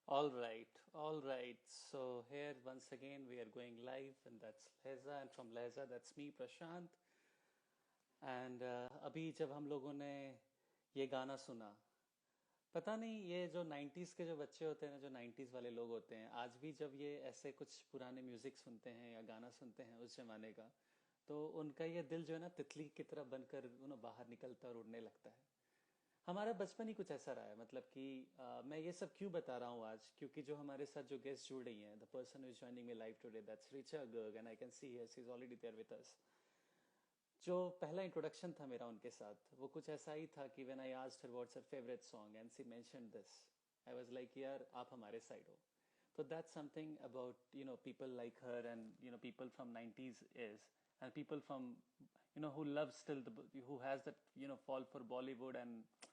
All right. So here once again we are going live, and that's Lehza, and from Lehza that's me, Prashant. And अभी जब हम लोगों ने ये गाना सुना, पता नहीं ये जो 90s के जो बच्चे होते हैं ना, जो 90s वाले लोग होते हैं, आज भी जब ये ऐसे कुछ पुराने म्यूजिक सुनते हैं या गाना सुनते हैं उस जमाने का, तो उनका ये दिल जो है ना तितली की तरह बनकर बाहर निकलता है और उड़ने लगता है। हमारा बचपन ही कुछ ऐसा रहा है, मतलब कि मैं ये सब क्यों बता रहा हूँ आज, क्योंकि जो हमारे साथ जो गेस्ट जुड़ रही हैं, the person is joining me live today, that's Richa Garg, and I can see here she is already there with us. जो पहला इंट्रोडक्शन था मेरा उनके साथ, वो कुछ ऐसा ही था कि when I asked her what's her favourite song and she mentioned this, I was like यार आप हमारे साइड हो। तो that's something about people like her, and people from 90s is, and people from who love still the, who has that fall for Bollywood, and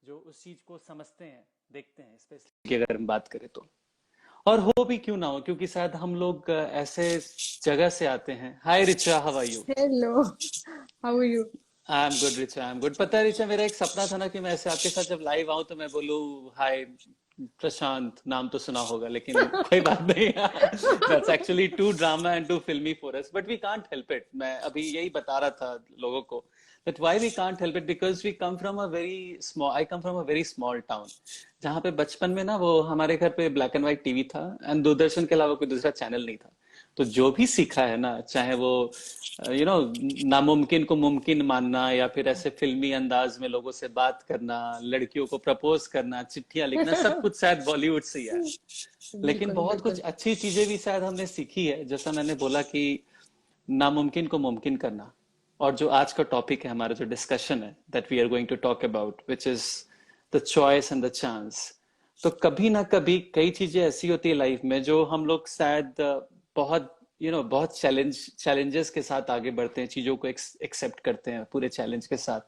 जो उस चीज को समझते हैं, देखते हैं, स्पेशली कि अगर हम बात करें तो। और हो भी क्यों ना हो, क्योंकि शायद हम लोग ऐसे जगह से आते हैं। Hi Richa, how are you? Hello, how are you? I am good Richa, I am good. पता है रिचा, मेरा एक सपना था ना कि मैं ऐसे आपके साथ जब लाइव आऊं तो मैं बोलूं हाय प्रशांत, नाम तो सुना होगा लेकिन कोई बात नहीं। That's actually too drama and too filmy for us, but we can't help it. मैं अभी यही बता रहा था लोगों को that why we can't help it, because we come from a very small, I come from a very small town, जहाँ पे बचपन में ना वो हमारे घर पे ब्लैक एंड व्हाइट टीवी था, एंड दूरदर्शन के अलावा कोई दूसरा चैनल नहीं था। तो जो भी सीखा है ना, चाहे वो यू नो नामुमकिन को मुमकिन मानना, या फिर ऐसे फिल्मी अंदाज में लोगों से बात करना, लड़कियों को प्रपोज करना, चिट्ठियां लिखना, सब कुछ शायद बॉलीवुड से ही है। लेकिन बिल्कुल बहुत कुछ बिल्कुल। अच्छी चीजें भी शायद हमने सीखी है, जैसा मैंने बोला कि नामुमकिन को मुमकिन करना। और जो आज का टॉपिक है, हमारा जो डिस्कशन है, that we are going to talk about, which is the choice and the chance. तो कभी ना कभी कई चीजें ऐसी होती है लाइफ में जो हम लोग शायद बहुत बहुत चैलेंजेस के साथ आगे बढ़ते हैं, चीजों को एक्सेप्ट करते हैं पूरे चैलेंज के साथ,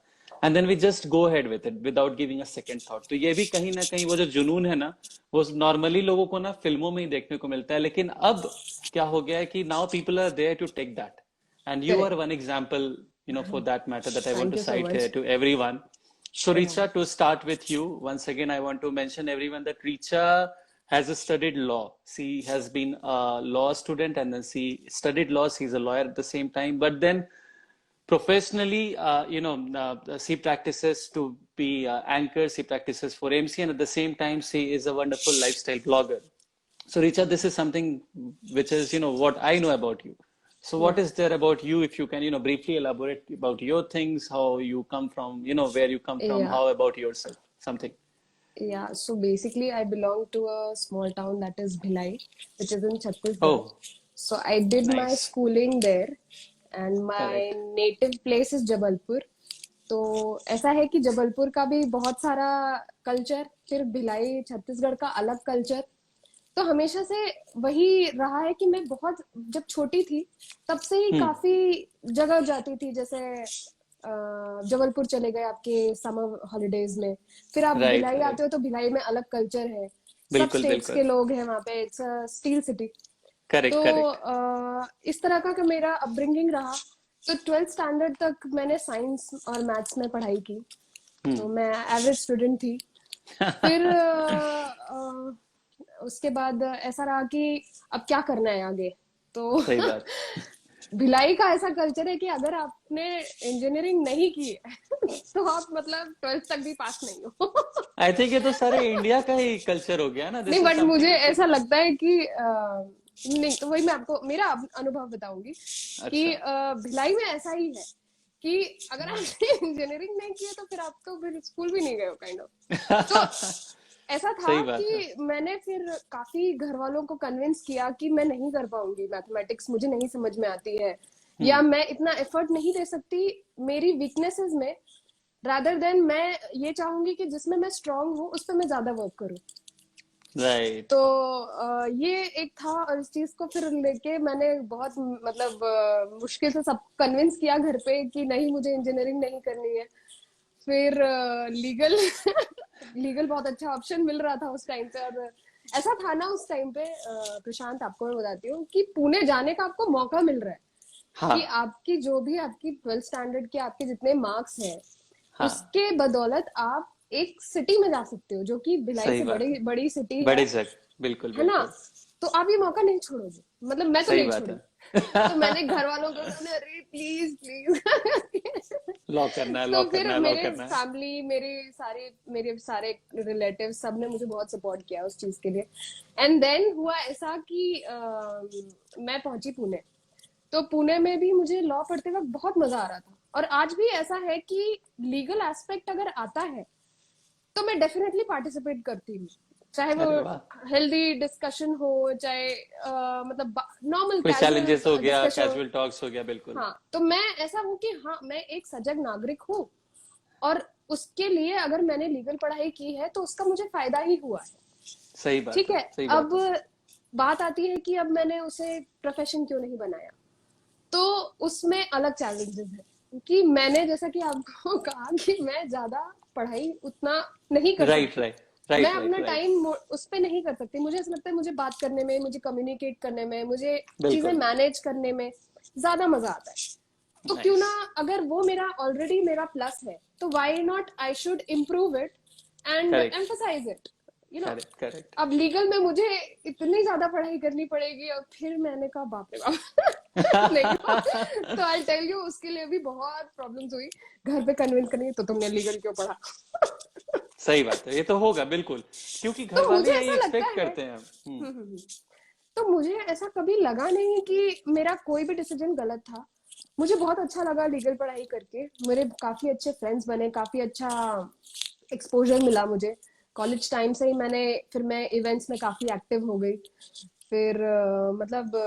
and then we just go ahead with it without giving a second thought. तो ये भी कहीं ना कहीं वो जो जुनून है ना, वो नॉर्मली लोगों को ना फिल्मों में ही देखने को मिलता है, लेकिन अब क्या हो गया है कि now people are there to take that, and you are correct. one example, for that matter, that I want thank to you so cite here much. to everyone. So या Richa, to start with you, once again I want to mention everyone that Richa has studied law. She has been a law student, and then she studied law. She's a lawyer at the same time, but then professionally, she practices to be anchor. She practices for MC, and at the same time she is a wonderful lifestyle blogger. So Richa, this is something which is what I know about you. So what या is there about you, if you can briefly elaborate about your things, how you come from, where you come from, या how about yourself, something. या so basically I belong to a small town that is Bhilai, which is in Chhattisgarh. Oh, so I did my nice. Schooling there and my Correct. Native place is Jabalpur. तो ऐसा है कि जबलपुर का भी बहुत सारा culture, फिर भिलाई छत्तीसगढ़ का अलग कल्चर। तो हमेशा से वही रहा है कि मैं बहुत, जब छोटी थी तब से ही Hmm. काफी जगह जाती थी। जैसे जबलपुर चले गए आपके समर हॉलीडेज में, फिर आप Right, भिलाई right. आते हो तो भिलाई में अलग कल्चर है। सब बिल्कुल स्टेट्स बिल्कुल। के लोग हैं वहाँ पे, इट्स स्टील सिटी। तो करेक्ट करेक्ट। इस तरह का मेरा अपब्रिंगिंग रहा। तो 12th स्टैंडर्ड तक मैंने साइंस और मैथ्स में पढ़ाई की, तो हम्म। मैं एवरेज स्टूडेंट थी। फिर उसके बाद ऐसा रहा कि अब क्या करना है आगे। तो सही बात। भिलाई का ऐसा कल्चर है कि अगर आपने इंजीनियरिंग नहीं की है तो आप मतलब 12th तक भी पास नहीं हो। आई थिंक ये तो सारे इंडिया का ही कल्चर हो गया ना, नहीं, दिस इज बट मुझे समथिंग विच इज। ऐसा लगता है कि नहीं, तो वही मैं आपको मेरा अनुभव बताऊंगी कि अच्छा। भिलाई में ऐसा ही है कि अगर आपने इंजीनियरिंग नहीं की है तो फिर आप तो फिर स्कूल भी नहीं गए हो, काइंड ऑफ। तो ऐसा था सही बात है। कि मैंने फिर काफी घर वालों को कन्विंस किया कि मैं नहीं कर पाऊंगी मैथमेटिक्स, मुझे नहीं समझ में आती है, या हम्म। मैं इतना एफर्ट नहीं दे सकती मेरी वीकनेसेस में, रादर देन मैं ये चाहूंगी कि जिसमें मैं स्ट्रांग हूँ उस पर मैं ज्यादा वर्क करूँ। राइट। तो ये एक था, और इस चीज को फिर लेके मैंने बहुत मतलब मुश्किल से सब कन्विंस किया घर पे कि नहीं, मुझे इंजीनियरिंग नहीं करनी है। फिर लीगल लीगल बहुत अच्छा ऑप्शन मिल रहा था उस टाइम पे। और ऐसा था ना उस टाइम पे, प्रशांत आपको मैं बताती हूँ कि पुणे जाने का आपको मौका मिल रहा है कि हाँ आपकी जो भी आपकी 12th स्टैंडर्ड के आपके जितने मार्क्स हैं हाँ। उसके बदौलत आप एक सिटी में जा सकते हो जो कि भिलाई सही से बात बड़ी है। बड़ी सिटी बड़े जग, बिल्कुल है ना? बिल्कुल। तो आप ये मौका नहीं छोड़ोगे, मतलब मैं तो सही नहीं बात छोड़ी। है। तो मैंने घर वालों को बोला, अरे प्लीज प्लीज। लॉक करना है, तो लॉक फिर करना है, लॉक मेरे करना है। फैमिली, मेरे सारे रिलेटिव सब ने मुझे बहुत सपोर्ट किया उस चीज के लिए। एंड देन हुआ ऐसा कि मैं पहुंची पुणे। तो पुणे में भी मुझे लॉ पढ़ते वक्त बहुत मजा आ रहा था, और आज भी ऐसा है कि लीगल एस्पेक्ट अगर आता है तो मैं डेफिनेटली पार्टिसिपेट करती हूँ, चाहे वो अरे वाह। हेल्दी डिस्कशन हो, चाहे मतलब नॉर्मल कोई कैजुअल चैलेंजेस हो गया, डिस्कशन हो। कैजुअल टॉक्स हो गया, बिल्कुल। हाँ, तो मैं ऐसा हूँ कि हाँ, मैं एक सजग नागरिक हूँ, और उसके लिए अगर मैंने लीगल पढ़ाई की है तो उसका मुझे फायदा ही हुआ है। सही बात ठीक है, है। सही अब बात है। बात आती है कि अब मैंने उसे प्रोफेशन क्यों नहीं बनाया। तो उसमें अलग चैलेंजेस है कि मैंने, जैसा कि आपको कहा कि मैं ज्यादा पढ़ाई उतना नहीं कर राइट सकती। राइट मैं राइट राइट अपना राइट। टाइम उस पे नहीं कर सकती। मुझे ऐसा लगता है मुझे बात करने में, मुझे कम्युनिकेट करने में, मुझे चीजें बिल्कुल। मैनेज करने में ज्यादा मजा आता है। तो क्यों नाइस। ना, अगर वो मेरा ऑलरेडी मेरा प्लस है, तो why not I should improve it and correct emphasise it, you know. Correct correct. अब लीगल में मुझे इतनी ज्यादा पढ़ाई करनी पड़ेगी, और फिर मैंने कहा बाप रे बाप। नहीं हो। तो आई टेल यू, उसके लिए भी बहुत प्रॉब्लम्स हुई घर पे कन्विंस करनी, तो तुमने लीगल क्यों पढ़ा। सही बात है, ये तो होगा बिल्कुल, क्योंकि घर तो मुझे वाले यही ऐसा लगता एक्सपेक्ट है, करते हैं। तो मुझे ऐसा कभी लगा नहीं कि मेरा कोई भी डिसीजन गलत था। मुझे बहुत अच्छा लगा लीगल पढ़ाई करके, मेरे काफी अच्छे फ्रेंड्स बने, काफी अच्छा एक्सपोजर मिला मुझे। कॉलेज टाइम से ही फिर मैं इवेंट्स में काफी एक्टिव हो गई। फिर मतलब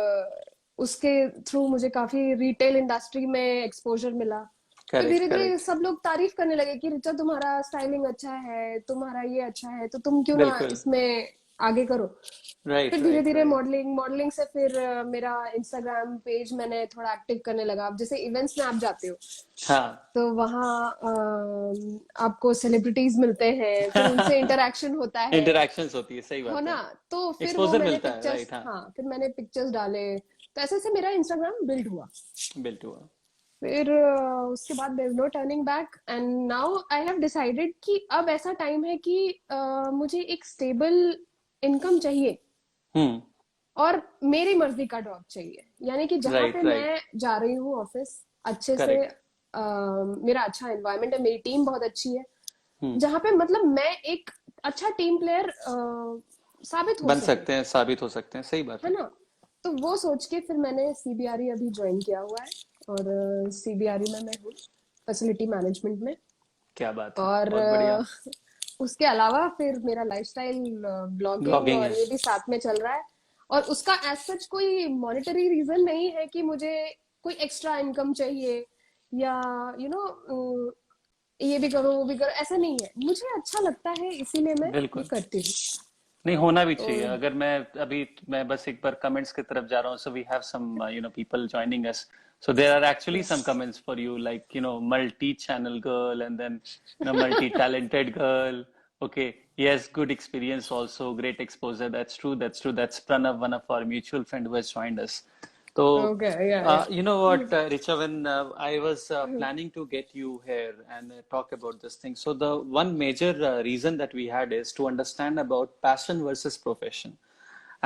उसके थ्रू मुझे काफी रिटेल इंडस्ट्री में एक्सपोजर मिला। फिर करेक्ट धीरे धीरे करेक्ट। सब लोग तारीफ करने लगे कि रिचा, तुम्हारा स्टाइलिंग अच्छा है, तुम्हारा ये अच्छा है, तो तुम क्यों ना बिल्कुल। इसमें आगे करो। राइट फिर धीरे राइट धीरे राइट। मॉडलिंग मॉडलिंग से फिर मेरा इंस्टाग्राम पेज मैंने थोड़ा एक्टिव करने लगा। अब जैसे इवेंट्स में आप जाते हो, हाँ। तो वहाँ आपको सेलिब्रिटीज मिलते हैं, फिर उनसे इंटरेक्शन होता इंटरेक्शंस होती है, सही है बात ना? है। तो फिर वो एक्सपोजर मैंने मिलता है, पिक्चर्स, राइट, हाँ। हाँ, फिर मैंने पिक्चर्स डाले, तो ऐसे ऐसे मेरा इंस्टाग्राम बिल्ड हुआ। बिल्ट हुआ। फिर उसके बाद there no turning back, and now I have decided कि अब ऐसा टाइम है कि मुझे एक स्टेबल इनकम चाहिए, हम्म। और मेरी मर्जी का जॉब चाहिए। यानी कि जहां पे राइट राइट। मैं जा रही हूँ ऑफिस, अच्छे से करेक्ट। मेरा अच्छा एनवायरनमेंट है, मेरी टीम बहुत अच्छी है, हम्म। जहां पे मतलब मैं एक अच्छा टीम प्लेयर साबित हो बन सकूं, सकते हैं, साबित हो सकते हैं, सही बात है है। ना? तो वो सोच के फिर मैंने सीबीआरई अभी ज्वाइन किया हुआ है, और सीबीआरई में मैं हूँ फैसिलिटी मैनेजमेंट में। क्या बात है, और बहुत बढ़िया। उसके अलावा फिर मेरा लाइफस्टाइल ब्लॉगिंग ब्लॉगिंग और है। ये भी साथ में चल रहा है। और उसका एज सच कोई मॉनेटरी रीजन नहीं है कि मुझे कोई एक्स्ट्रा इनकम चाहिए, या यू you नो know, ये भी करो वो भी करो, ऐसा नहीं है। मुझे अच्छा लगता है, इसीलिए मैं ये बिल्कुल। करती हूँ। नहीं, होना भी तो चाहिए। अगर मैं अभी, मैं बस एक बार कमेंट्स की तरफ जा रहा हूँ, so we have some people joining us, so there are actually some yes, comments for you, like multi channel girl, and then multi talented girl. Okay, yes, good experience also, great exposure. That's true, that's true. That's Pranav, one of our mutual friend who has joined us. So, okay, या या you know what, Richa, when I was planning to get you here and talk about this thing, so the one major reason that we had is to understand about passion versus profession.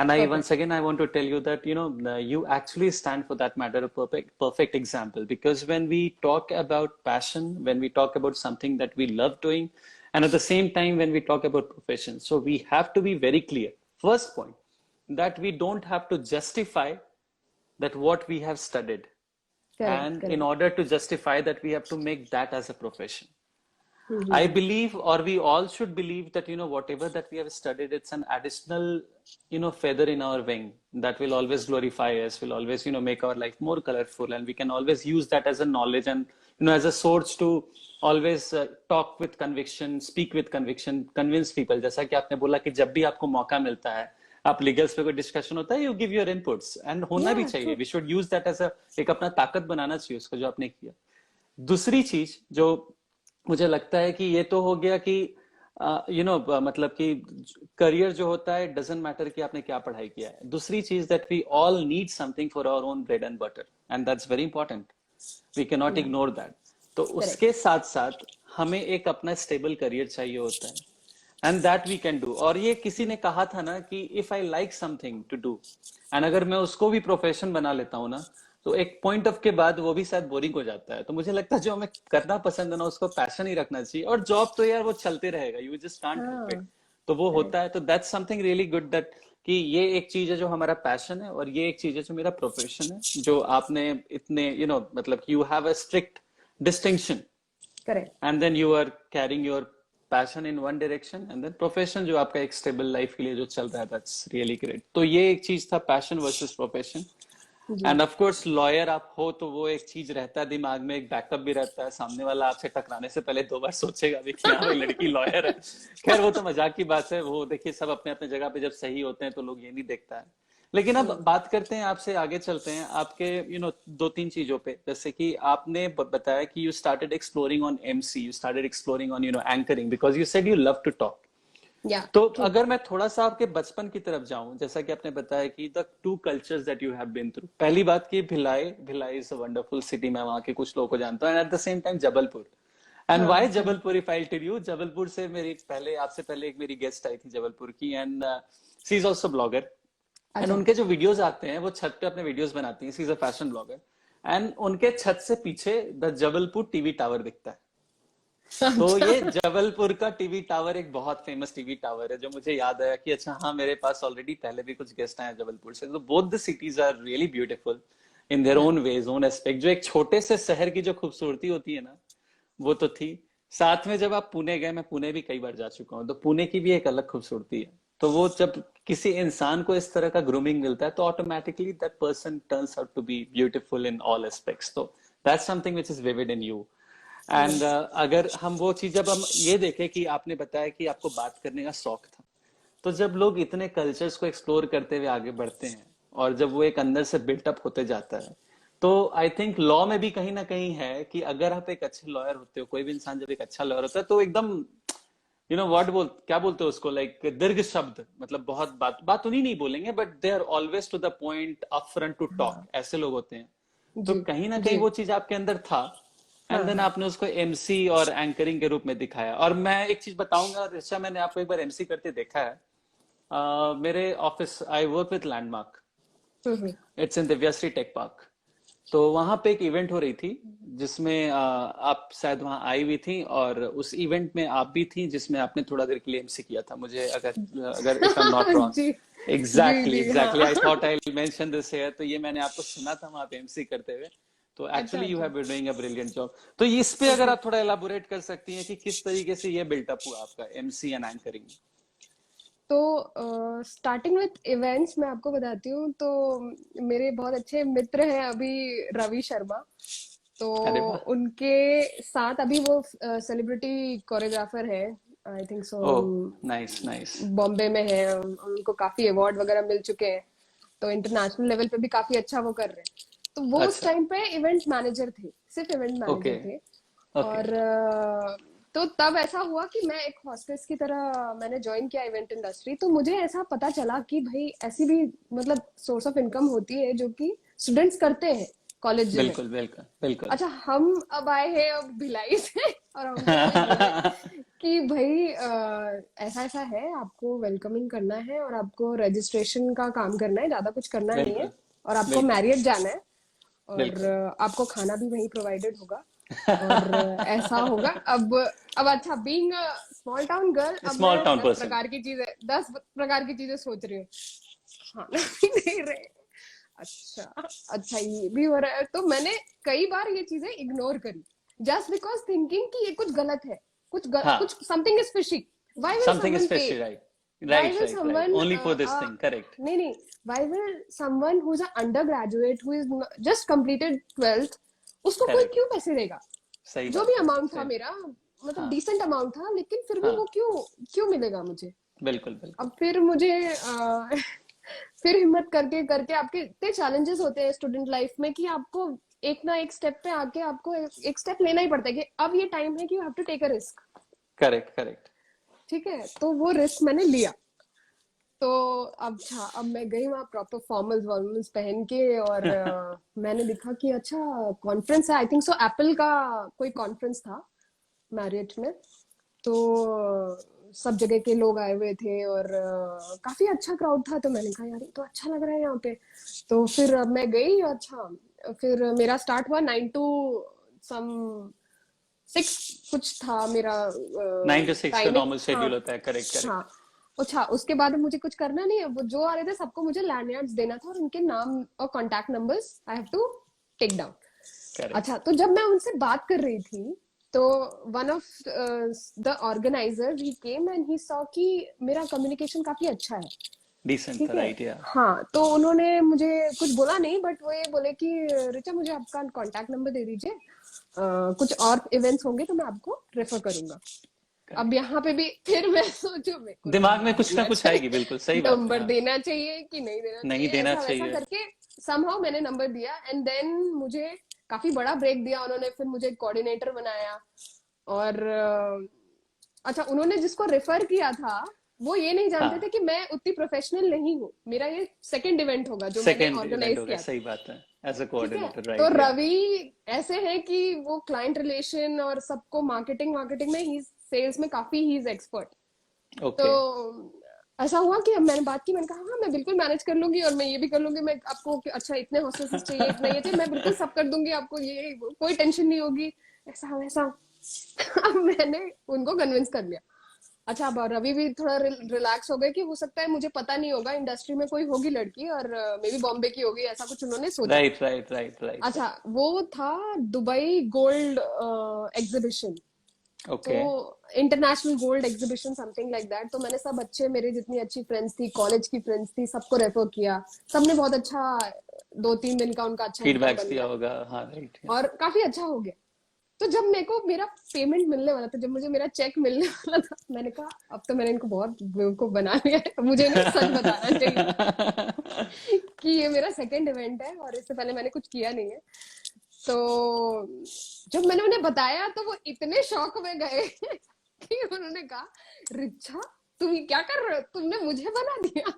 And I once perfect, again I want to tell you that you actually stand for that matter a perfect example, because when we talk about passion, when we talk about something that we love doing, and at the same time when we talk about profession, so we have to be very clear. First point, that we don't have to justify that what we have studied, correct and in correct, order to justify that we have to make that as a profession. I believe, or we all should believe, that whatever that we have studied, it's an additional feather in our wing that will always glorify us, will always make our life more colorful, and we can always use that as a knowledge, and as a source to always talk with conviction, speak with conviction, convince people. जैसा कि आपने बोला कि जब भी आपको मौका मिलता है, आप लीगल्स पे कोई डिस्कशन होता है, you give your inputs, and होना भी या चाहिए। True, we should use that as a, एक अपना ताकत बनाना चाहिए उसको, जो आपने किया। दूसरी चीज जो मुझे लगता है कि ये तो हो गया कि मतलब कि करियर जो होता है, डजेंट मैटर कि आपने क्या पढ़ाई किया है। दूसरी चीज, that we all need something for our own bread and butter, and that's very important, we can not या इग्नोर दैट। तो उसके करेक्ट, साथ साथ हमें एक अपना स्टेबल करियर चाहिए होता है, and that we can do. और ये किसी ने कहा था ना कि if I like something to do, and अगर मैं उसको भी प्रोफेशन बना लेता हूँ ना, तो एक पॉइंट ऑफ के बाद वो भी शायद बोरिंग हो जाता है। तो मुझे लगता है जो हमें करना पसंद है ना, उसको पैशन ही रखना चाहिए। और जॉब तो यार वो चलते रहेगा, you just can't help it. हाँ, तो वो करेक्ट। होता है, तो that's something really good, that कि ये एक चीज है जो हमारा पैशन है, और ये एक चीज है जो मेरा प्रोफेशन है, जो आपने इतने मतलब you have a strict distinction, correct. And then you are carrying your passion in one direction, and then profession जो आपका एक स्टेबल लाइफ के लिए जो चल रहा है, दैट्स रियली ग्रेट। तो ये एक चीज था, पैशन वर्सेस प्रोफेशन। जी। एंड ऑफ कोर्स लॉयर आप हो तो वो एक चीज रहता है दिमाग में, एक बैकअप भी रहता है, सामने वाला आपसे टकराने से पहले 2 बार सोचेगा भी कि हाँ भाई लड़की लॉयर है। खैर वो तो मजाक की बात है, वो देखिए सब अपने अपने जगह पे जब सही होते हैं तो लोग ये नहीं देखता है। लेकिन अब बात करते हैं, आपसे आगे चलते हैं आपके 2-3 चीजों पे। जैसे कि आपने बताया कि you started exploring on MC, you started exploring on anchoring because you said you love to talk. या तो ट्रू। अगर मैं थोड़ा सा आपके बचपन की तरफ जाऊं, जैसा कि आपने बताया कि the two cultures that you have been through, पहली बात की Bhilai, Bhilai is a wonderful city, मैं वहां के कुछ लोगों को जानता हूं, and at the same time Jabalpur. And हाँ, why correct. Jabalpur, if I tell you, Jabalpur से मेरी पहले, आपसे पहले एक मेरी गेस्ट आई थी जबलपुर की, and she is also blogger. And अच्छा। उनके जो वीडियोस आते हैं, वो छत पे अपने वीडियोस बनाती हैं, she is a fashion blogger. And उनके छत से पीछे द जबलपुर टीवी टावर दिखता है। तो अच्छा। ये जबलपुर का टीवी टावर एक बहुत फेमस टीवी टावर है, जो मुझे याद आया कि अच्छा हाँ, मेरे पास ऑलरेडी पहले भी कुछ गेस्ट आए हैं जबलपुर से। तो both the cities are really beautiful in their या। Own ways, own aspect. जो एक छोटे से शहर की जो खूबसूरती होती है ना, वो तो थी। साथ में जब आप पुणे गए, मैं पुणे भी कई बार जा चुका हूँ, तो पुणे की भी एक अलग खूबसूरती है। तो वो जब किसी इंसान को इस तरह का ग्रूमिंग मिलता है, तो automatically that person turns out to be beautiful in all aspects. तो that's something which is vivid in you. And yes. अगर हम वो चीज, जब हम ये देखें कि आपने बताया कि आपको बात करने का शौक था, तो जब लोग इतने कल्चर्स को एक्सप्लोर करते हुए आगे बढ़ते हैं, और जब वो एक अंदर से बिल्टअप होते जाता है, तो आई थिंक लॉ में भी कहीं ना कहीं है कि अगर आप एक अच्छे लॉयर होते हो, कोई भी इंसान जब एक अच्छा लॉयर होता है, तो एकदम व्हाट क्या बोलते हो उसको, लाइक दीर्घ शब्द, मतलब बहुत बात बात उन्हीं नहीं बोलेंगे, but they are always to the point, up front to talk, हाँ। ऐसे लोग होते हैं। तो जी। कहीं ना कहीं जी। वो चीज आपके अंदर था, हाँ, एंड देन हाँ। आपने उसको एमसी और एंकरिंग के रूप में दिखाया। और मैं एक चीज बताऊंगा ऋचा, मैंने आपको एक बार एमसी करते देखा है। मेरे office, I work with Landmark, hmm. It's in Divyashree tech park. तो वहां पे एक इवेंट हो रही थी, जिसमें आप शायद वहां आई हुई थी, और उस इवेंट में आप भी थी, जिसमें आपने थोड़ा देर के लिए एमसी किया था, मुझे अगर अगर if I am not wrong. जी। जी। एग्जैक्टली जी। एग्जैक्टली, हाँ। I thought I mention this here. तो ये मैंने आपको सुना था वहां पे एमसी करते हुए। तो अच्छा, एक्चुअली यू अच्छा। Have been doing a brilliant job. तो इस पे अगर ओके। आप थोड़ा एलाबोरेट कर सकती हैं कि किस तरीके से ये बिल्टअप हुआ आपका एमसी एंड एंकरिंग। तो स्टार्टिंग विथ इवेंट्स मैं आपको बताती हूँ। तो मेरे बहुत अच्छे मित्र हैं अभी, रवि शर्मा। तो अरे वाह। उनके साथ अभी वो सेलिब्रिटी कोरियोग्राफर है, I think so. Oh, nice nice. Bombay में है, उनको काफी अवार्ड वगैरह मिल चुके हैं। तो इंटरनेशनल लेवल पे भी काफी अच्छा वो कर रहे हैं। तो वो उस अच्छा। टाइम पे इवेंट मैनेजर थे, सिर्फ इवेंट ओके। मैनेजर थे। ओके। और तो तब ऐसा हुआ कि मैं एक हॉस्टेस की तरह मैंने ज्वाइन किया इवेंट इंडस्ट्री। तो मुझे ऐसा पता चला कि भाई ऐसी भी मतलब सोर्स ऑफ इनकम होती है जो कि स्टूडेंट्स करते हैं कॉलेज में। बिल्कुल बिल्कुल बिल्कुल। अच्छा, हम अब आए हैं अब भिलाई से और हमको कोई बोले कि भाई ऐसा ऐसा है, आपको वेलकमिंग करना है और आपको रजिस्ट्रेशन का काम करना है, ज्यादा कुछ करना नहीं है, बिल्कुल और आपको बिल्कुल मैरियट जाना है, और बिल्कुल। आपको खाना भी वहीं प्रोवाइडेड होगा, और ऐसा होगा। अब अच्छा, बीइंग स्मॉल टाउन गर्ल, अब स्मॉल मैं टाउन दस पर्सन। प्रकार की चीजें 10 प्रकार की चीजें सोच रही हूँ। खाना भी दे रहे, अच्छा, अच्छा ये भी हो रहा है। तो मैंने कई बार ये चीजें इग्नोर करी, जस्ट बिकॉज थिंकिंग कि ये कुछ गलत है, कुछ हाँ, something is fishy. Why will something someone pay? Specially, right Why right will right right, someone only for this thing, correct. नहीं नहीं, why will someone who's an undergraduate who is just completed 12th, उसको कोई correct, क्यों पैसे देगा? सही जो भी बात है, अमाउंट था सही। मेरा, मतलब हाँ डिसेंट अमाउंट था, लेकिन फिर भी हाँ, वो क्यों क्यों मिलेगा मुझे? बिल्कुल बिल्कुल। अब फिर मुझे फिर हिम्मत करके करके, आपके इतने चैलेंजेस होते हैं स्टूडेंट लाइफ में कि आपको एक ना एक स्टेप पे आके आपको एक स्टेप लेना ही पड़ता है कि अब ये टाइम है कि you have to take a risk. Correct correct. ठीक है, तो वो रिस्क मैंने लिया। तो अब मैं गई वहाँ प्रॉपर फॉर्मल्स वॉर्मल्स पहन के, और मैंने देखा कि अच्छा कॉन्फ्रेंस है, आई थिंक सो एप्पल का कोई कॉन्फ्रेंस था। मैरियट में। तो सब जगह के लोग आए हुए थे और काफी अच्छा क्राउड था, तो मैंने कहा यार ये तो अच्छा लग रहा है यहाँ पे। तो फिर मैं गई। अच्छा, फिर मेरा स्टार्ट हुआ 9 to 6 कुछ था मेरा 9 to 6 का टाइमिंग। नॉर्मल हाँ शेड्यूल होता है, करेक्ट करेक्ट। हाँ। अच्छा, उसके बाद मुझे कुछ करना नहीं है, वो जो आ रहे थे सबको मुझे लैंडयार्ड्स देना था और उनके नाम और contact numbers I have to take down. Correct. अच्छा, तो जब मैं उनसे बात कर रही थी तो one of the organiser he came and he saw कि मेरा कम्युनिकेशन काफी अच्छा है। डिसेंट था, ठीक है। राइट, या। हाँ, तो उन्होंने मुझे कुछ बोला नहीं, बट वो ये बोले कि ऋचा मुझे आपका कांटेक्ट नंबर दे दीजिए, कुछ और इवेंट्स होंगे तो मैं आपको रेफर करूंगा। अब करेक्ट। यहाँ पे भी फिर मैं सोचू मेरे को दिमाग में नंबर कुछ ना देना कुछ आएगी, चाहिए, बिल्कुल सही बात है, नंबर हाँ। देना चाहिए कि नहीं देना नहीं चाहिए, देना ऐसा वैसा चाहिए। करके समहाउ मैंने नंबर दिया एंड देन मुझे काफी बड़ा ब्रेक दिया उन्होंने। फिर मुझे कोऑर्डिनेटर बनाया और अच्छा, उन्होंने जिसको रेफर किया था वो ये नहीं जानते थे हाँ, कि मैं उतनी प्रोफेशनल नहीं हूँ, मेरा ये सेकंड इवेंट होगा जो मैंने सेकेंड इवेंट ऑर्गेनाइज हो गया, किया था। सही बात है। एज अ ठीक है। कोऑर्डिनेटर, तो राइट, या। रवि ऐसे है कि वो क्लाइंट रिलेशन और सबको मार्केटिंग मार्केटिंग में ही, सेल्स में काफी ही इज एक्सपर्ट। तो ओके। ऐसा हुआ कि अब मैंने बात की, मैंने कहा हाँ मैं बिल्कुल मैनेज कर लूंगी और मैं ये भी कर लूंगी, मैं आपको अच्छा इतने हॉस्टेसेस चाहिए, इतना ये चाहिए, मैं बिल्कुल सब कर दूंगी आपको, ये कोई टेंशन नहीं होगी, ऐसा वैसा। अब मैंने उनको कन्विंस कर लिया। अच्छा, अब रवि भी थोड़ा रिलैक्स हो गए कि हो सकता है मुझे पता नहीं होगा, इंडस्ट्री में कोई होगी लड़की और मे बी बॉम्बे की होगी, ऐसा कुछ उन्होंने सोचा। राइट राइट राइट राइट अच्छा, राइट। वो था दुबई गोल्ड एग्जीबिशन। तो okay. International gold exhibition something like that. तो मैंने सब अच्छे, मेरी जितनी अच्छी फ्रेंड्स थी, कॉलेज की फ्रेंड्स थी, सबको रेफर किया। सबने बहुत अच्छा, 2-3 दिन का उनका अच्छा इनकम फीडबैक्स बन दिया गया होगा, हाँ, राइट। और काफी अच्छा हो गया। तो जब मेरे को मेरा पेमेंट मिलने वाला था, जब मुझे मेरा चेक मिलने वाला था, मैंने कहा अब तो मैंने इनको बहुत बेवकूफ बना लिया है, मुझे इन्हें सच बताना चाहिए कि ये मेरा सेकंड इवेंट है और इससे पहले मैंने कुछ किया नहीं है। तो जब मैंने उन्हें बताया तो वो इतने शॉक में गए कि उन्होंने कहा रिचा तुम ये क्या कर रहे हो, तुमने मुझे बना दिया।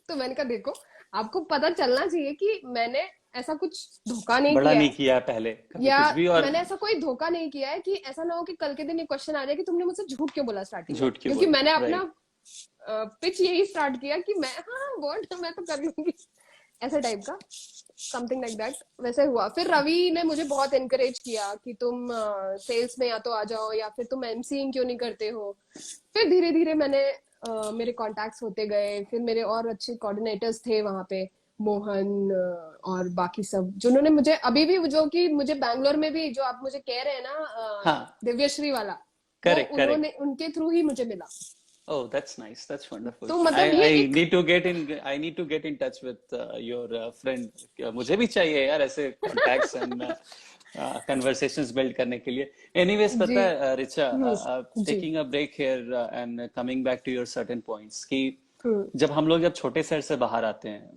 तो मैंने कहा देखो, आपको पता चलना चाहिए कि मैंने ऐसा कुछ धोखा नहीं बड़ा किया नहीं है, किया पहले कभी या कुछ भी, और मैंने ऐसा कोई धोखा नहीं किया है कि ऐसा ना हो कि कल के दिन ये क्वेश्चन आ जाए कि तुमने मुझसे झूठ क्यों बोला स्टार्टिंग में, झूठ क्यों क्योंकि बोला, मैंने अपना राइट। पिच यही स्टार्ट किया कि मैं हाँ व्हाट मैं तो कर लूंगी, ऐसे टाइप का समथिंग लाइक दैट। वैसे हुआ। फिर रवि ने मुझे बहुत एनकरेज किया कि तुम सेल्स में या तो आ जाओ या फिर तुम एमसीइंग क्यों नहीं करते हो। फिर धीरे धीरे मैंने मेरे कॉन्टैक्ट्स होते गए, फिर मेरे और अच्छे कोऑर्डिनेटर्स थे वहां पे, मोहन और बाकी सब जिन्होंने मुझे अभी भी, जो कि मुझे बैंगलोर में भी जो आप मुझे कह रहे हैं ना हाँ, दिव्यश्री वाला, वो करेक्ट करेक्ट। उन्होंने उनके थ्रू ही मुझे मिला। Oh, that's nice. That's wonderful. तो I मतलब ये I एक need to get in. I need to get in touch with your friend. मुझे भी चाहिए यार ऐसे contacts and conversations build करने के लिए. Anyways, जी। पता है रिचा, जी। taking a break here and coming back to your certain points कि हम्म। जब छोटे शहर से बाहर आते हैं,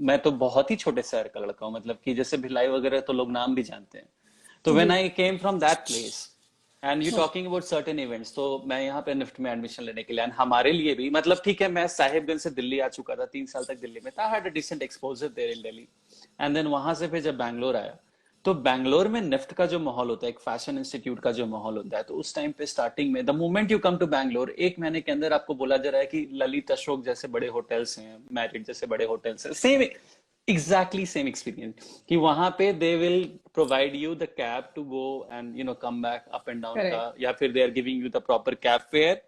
मैं तो बहुत ही छोटे शहर का लड़का हूँ, मतलब कि जैसे भिलाई वगैरह तो लोग नाम भी जानते हैं। तो व्हेन जी। I came from that place and you हाँ। टॉकिंग अबाउट सर्टेन इवेंट्स, तो मैं यहाँ पे निफ्ट में एडमिशन लेने के लिए, एंड हमारे लिए भी, मतलब ठीक है, मैं साहिबगंज से दिल्ली आ चुका था, 3 साल तक दिल्ली में था, had a decent exposure there in Delhi. And then वहां से फिर जब बैंगलोर आया, तो बैंगलोर में निफ्ट का जो माहौल होता है, एक फैशन इंस्टीट्यूट का जो माहौल होता है, तो उस टाइम पे स्टार्टिंग में the moment you come to Bangalore, 1 महीने के अंदर आपको बोला जा रहा है कि ललित अशोक जैसे बड़े होटल्स हैं, मैरिट जैसे बड़े होटल्स हैं, सेम एग्जैक्टली सेम एक्सपीरियंस कि वहां पे they will provide you the cab to go and come back up and down का, करेक्ट। या फिर they are giving you the proper cab fare.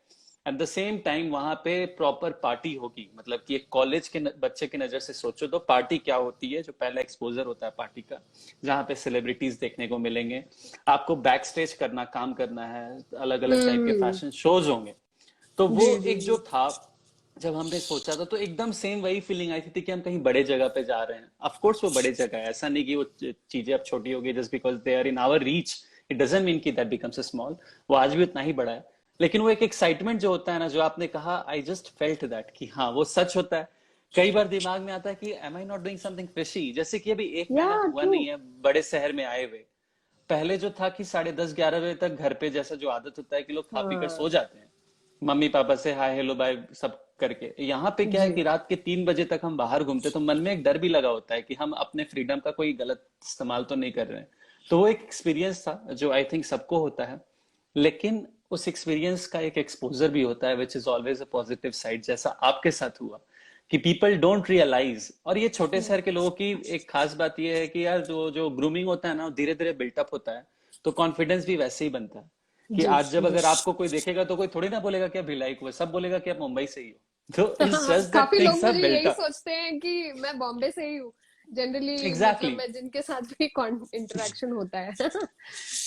At the same time वहां पे proper party होगी, मतलब कि एक कॉलेज के बच्चे की नजर से सोचो तो पार्टी क्या होती है, जो पहला एक्सपोजर होता है पार्टी का, जहाँ पे सेलिब्रिटीज देखने को मिलेंगे, आपको बैक स्टेज करना, काम करना है, अलग अलग टाइप के हम्म। फैशन शोज होंगे। तो वो जी जी एक जी। जो था, जब हमने सोचा था तो एकदम सेम वही फीलिंग आई थी कि हम कहीं बड़े जगह पे जा रहे हैं। ऑफ कोर्स वो बड़े जगह है, ऐसा नहीं कि वो चीजें अब छोटी हो गई just because they are in our reach, it doesn't mean कि दैट बिकम्स स्मॉल। वो आज भी उतना ही बड़ा है, लेकिन वो एक एक्साइटमेंट जो होता है ना, जो आपने कहा, आई जस्ट फेल्ट दैट कि हाँ वो सच होता है। कई बार दिमाग में आता है कि am I not doing something fishy, जैसे कि अभी 1 महीना या हुआ ट्रू। नहीं है बड़े शहर में आए हुए। पहले जो था कि 10:30-11 बजे तक घर पे जैसा जो आदत होता है कि लोग खा पी कर हाँ। सो जाते हैं, मम्मी पापा से हाय हेलो बाय सब करके, यहाँ पे क्या है जी। कि रात के 3 बजे तक हम बाहर घूमते, तो मन में एक डर भी लगा होता है कि हम अपने फ्रीडम का कोई गलत इस्तेमाल तो नहीं कर रहे हैं। तो वो एक एक्सपीरियंस था जो आई थिंक सबको होता है। लेकिन उस एक्सपीरियंस का एक एक्सपोजर भी होता है which is always a positive side, जैसा आपके साथ हुआ कि पीपल डोंट रियलाइज। और ये छोटे शहर के लोगों की एक खास बात ये है कि यार जो जो ग्रूमिंग होता है ना धीरे धीरे बिल्टअप होता है, तो कॉन्फिडेंस भी वैसे ही बनता है कि जी आज जब जी। अगर आपको कोई देखेगा तो कोई थोड़ी ना बोलेगा कि आप भिलाई को, सब बोलेगा कि आप मुंबई से ही हो। तो इट्स हाँ, जस्ट दैट काफी लोग थिंग्स आर मुझे बिल्ट यही अप। सोचते हैं कि मैं बॉम्बे से ही हूँ जनरली, मतलब एग्जैक्टली। मैं जिनके साथ भी इंटरेक्शन होता है।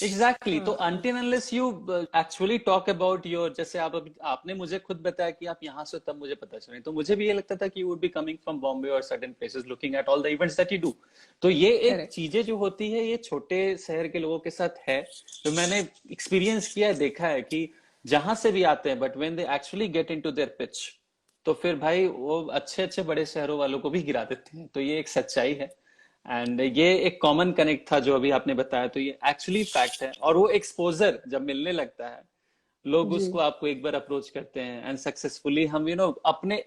एग्जैक्टली तो हाँ until unless you actually talk about your, जैसे आपने मुझे खुद बताया कि आप यहाँ से हो, तब मुझे पता चला। तो मुझे भी ये लगता था कि you would be coming from Bombay और certain places looking at all the events that you do. तो ये एक करेक्ट। चीजें जो होती है ये छोटे शहर के लोगों के साथ है, जो मैंने एक्सपीरियंस किया है, देखा है कि जहां से भी आते हैं but when they actually get into their pitch, तो फिर भाई वो अच्छे अच्छे बड़े शहरों वालों को भी गिरा देते हैं। तो ये एक सच्चाई है, एंड ये एक कॉमन कनेक्ट था जो अभी आपने बताया, तो ये एक्चुअली फैक्ट है। और वो एक्सपोजर जब मिलने लगता है, लोग जी उसको आपको एक बार अप्रोच करते हैं एंड सक्सेसफुली हम अपने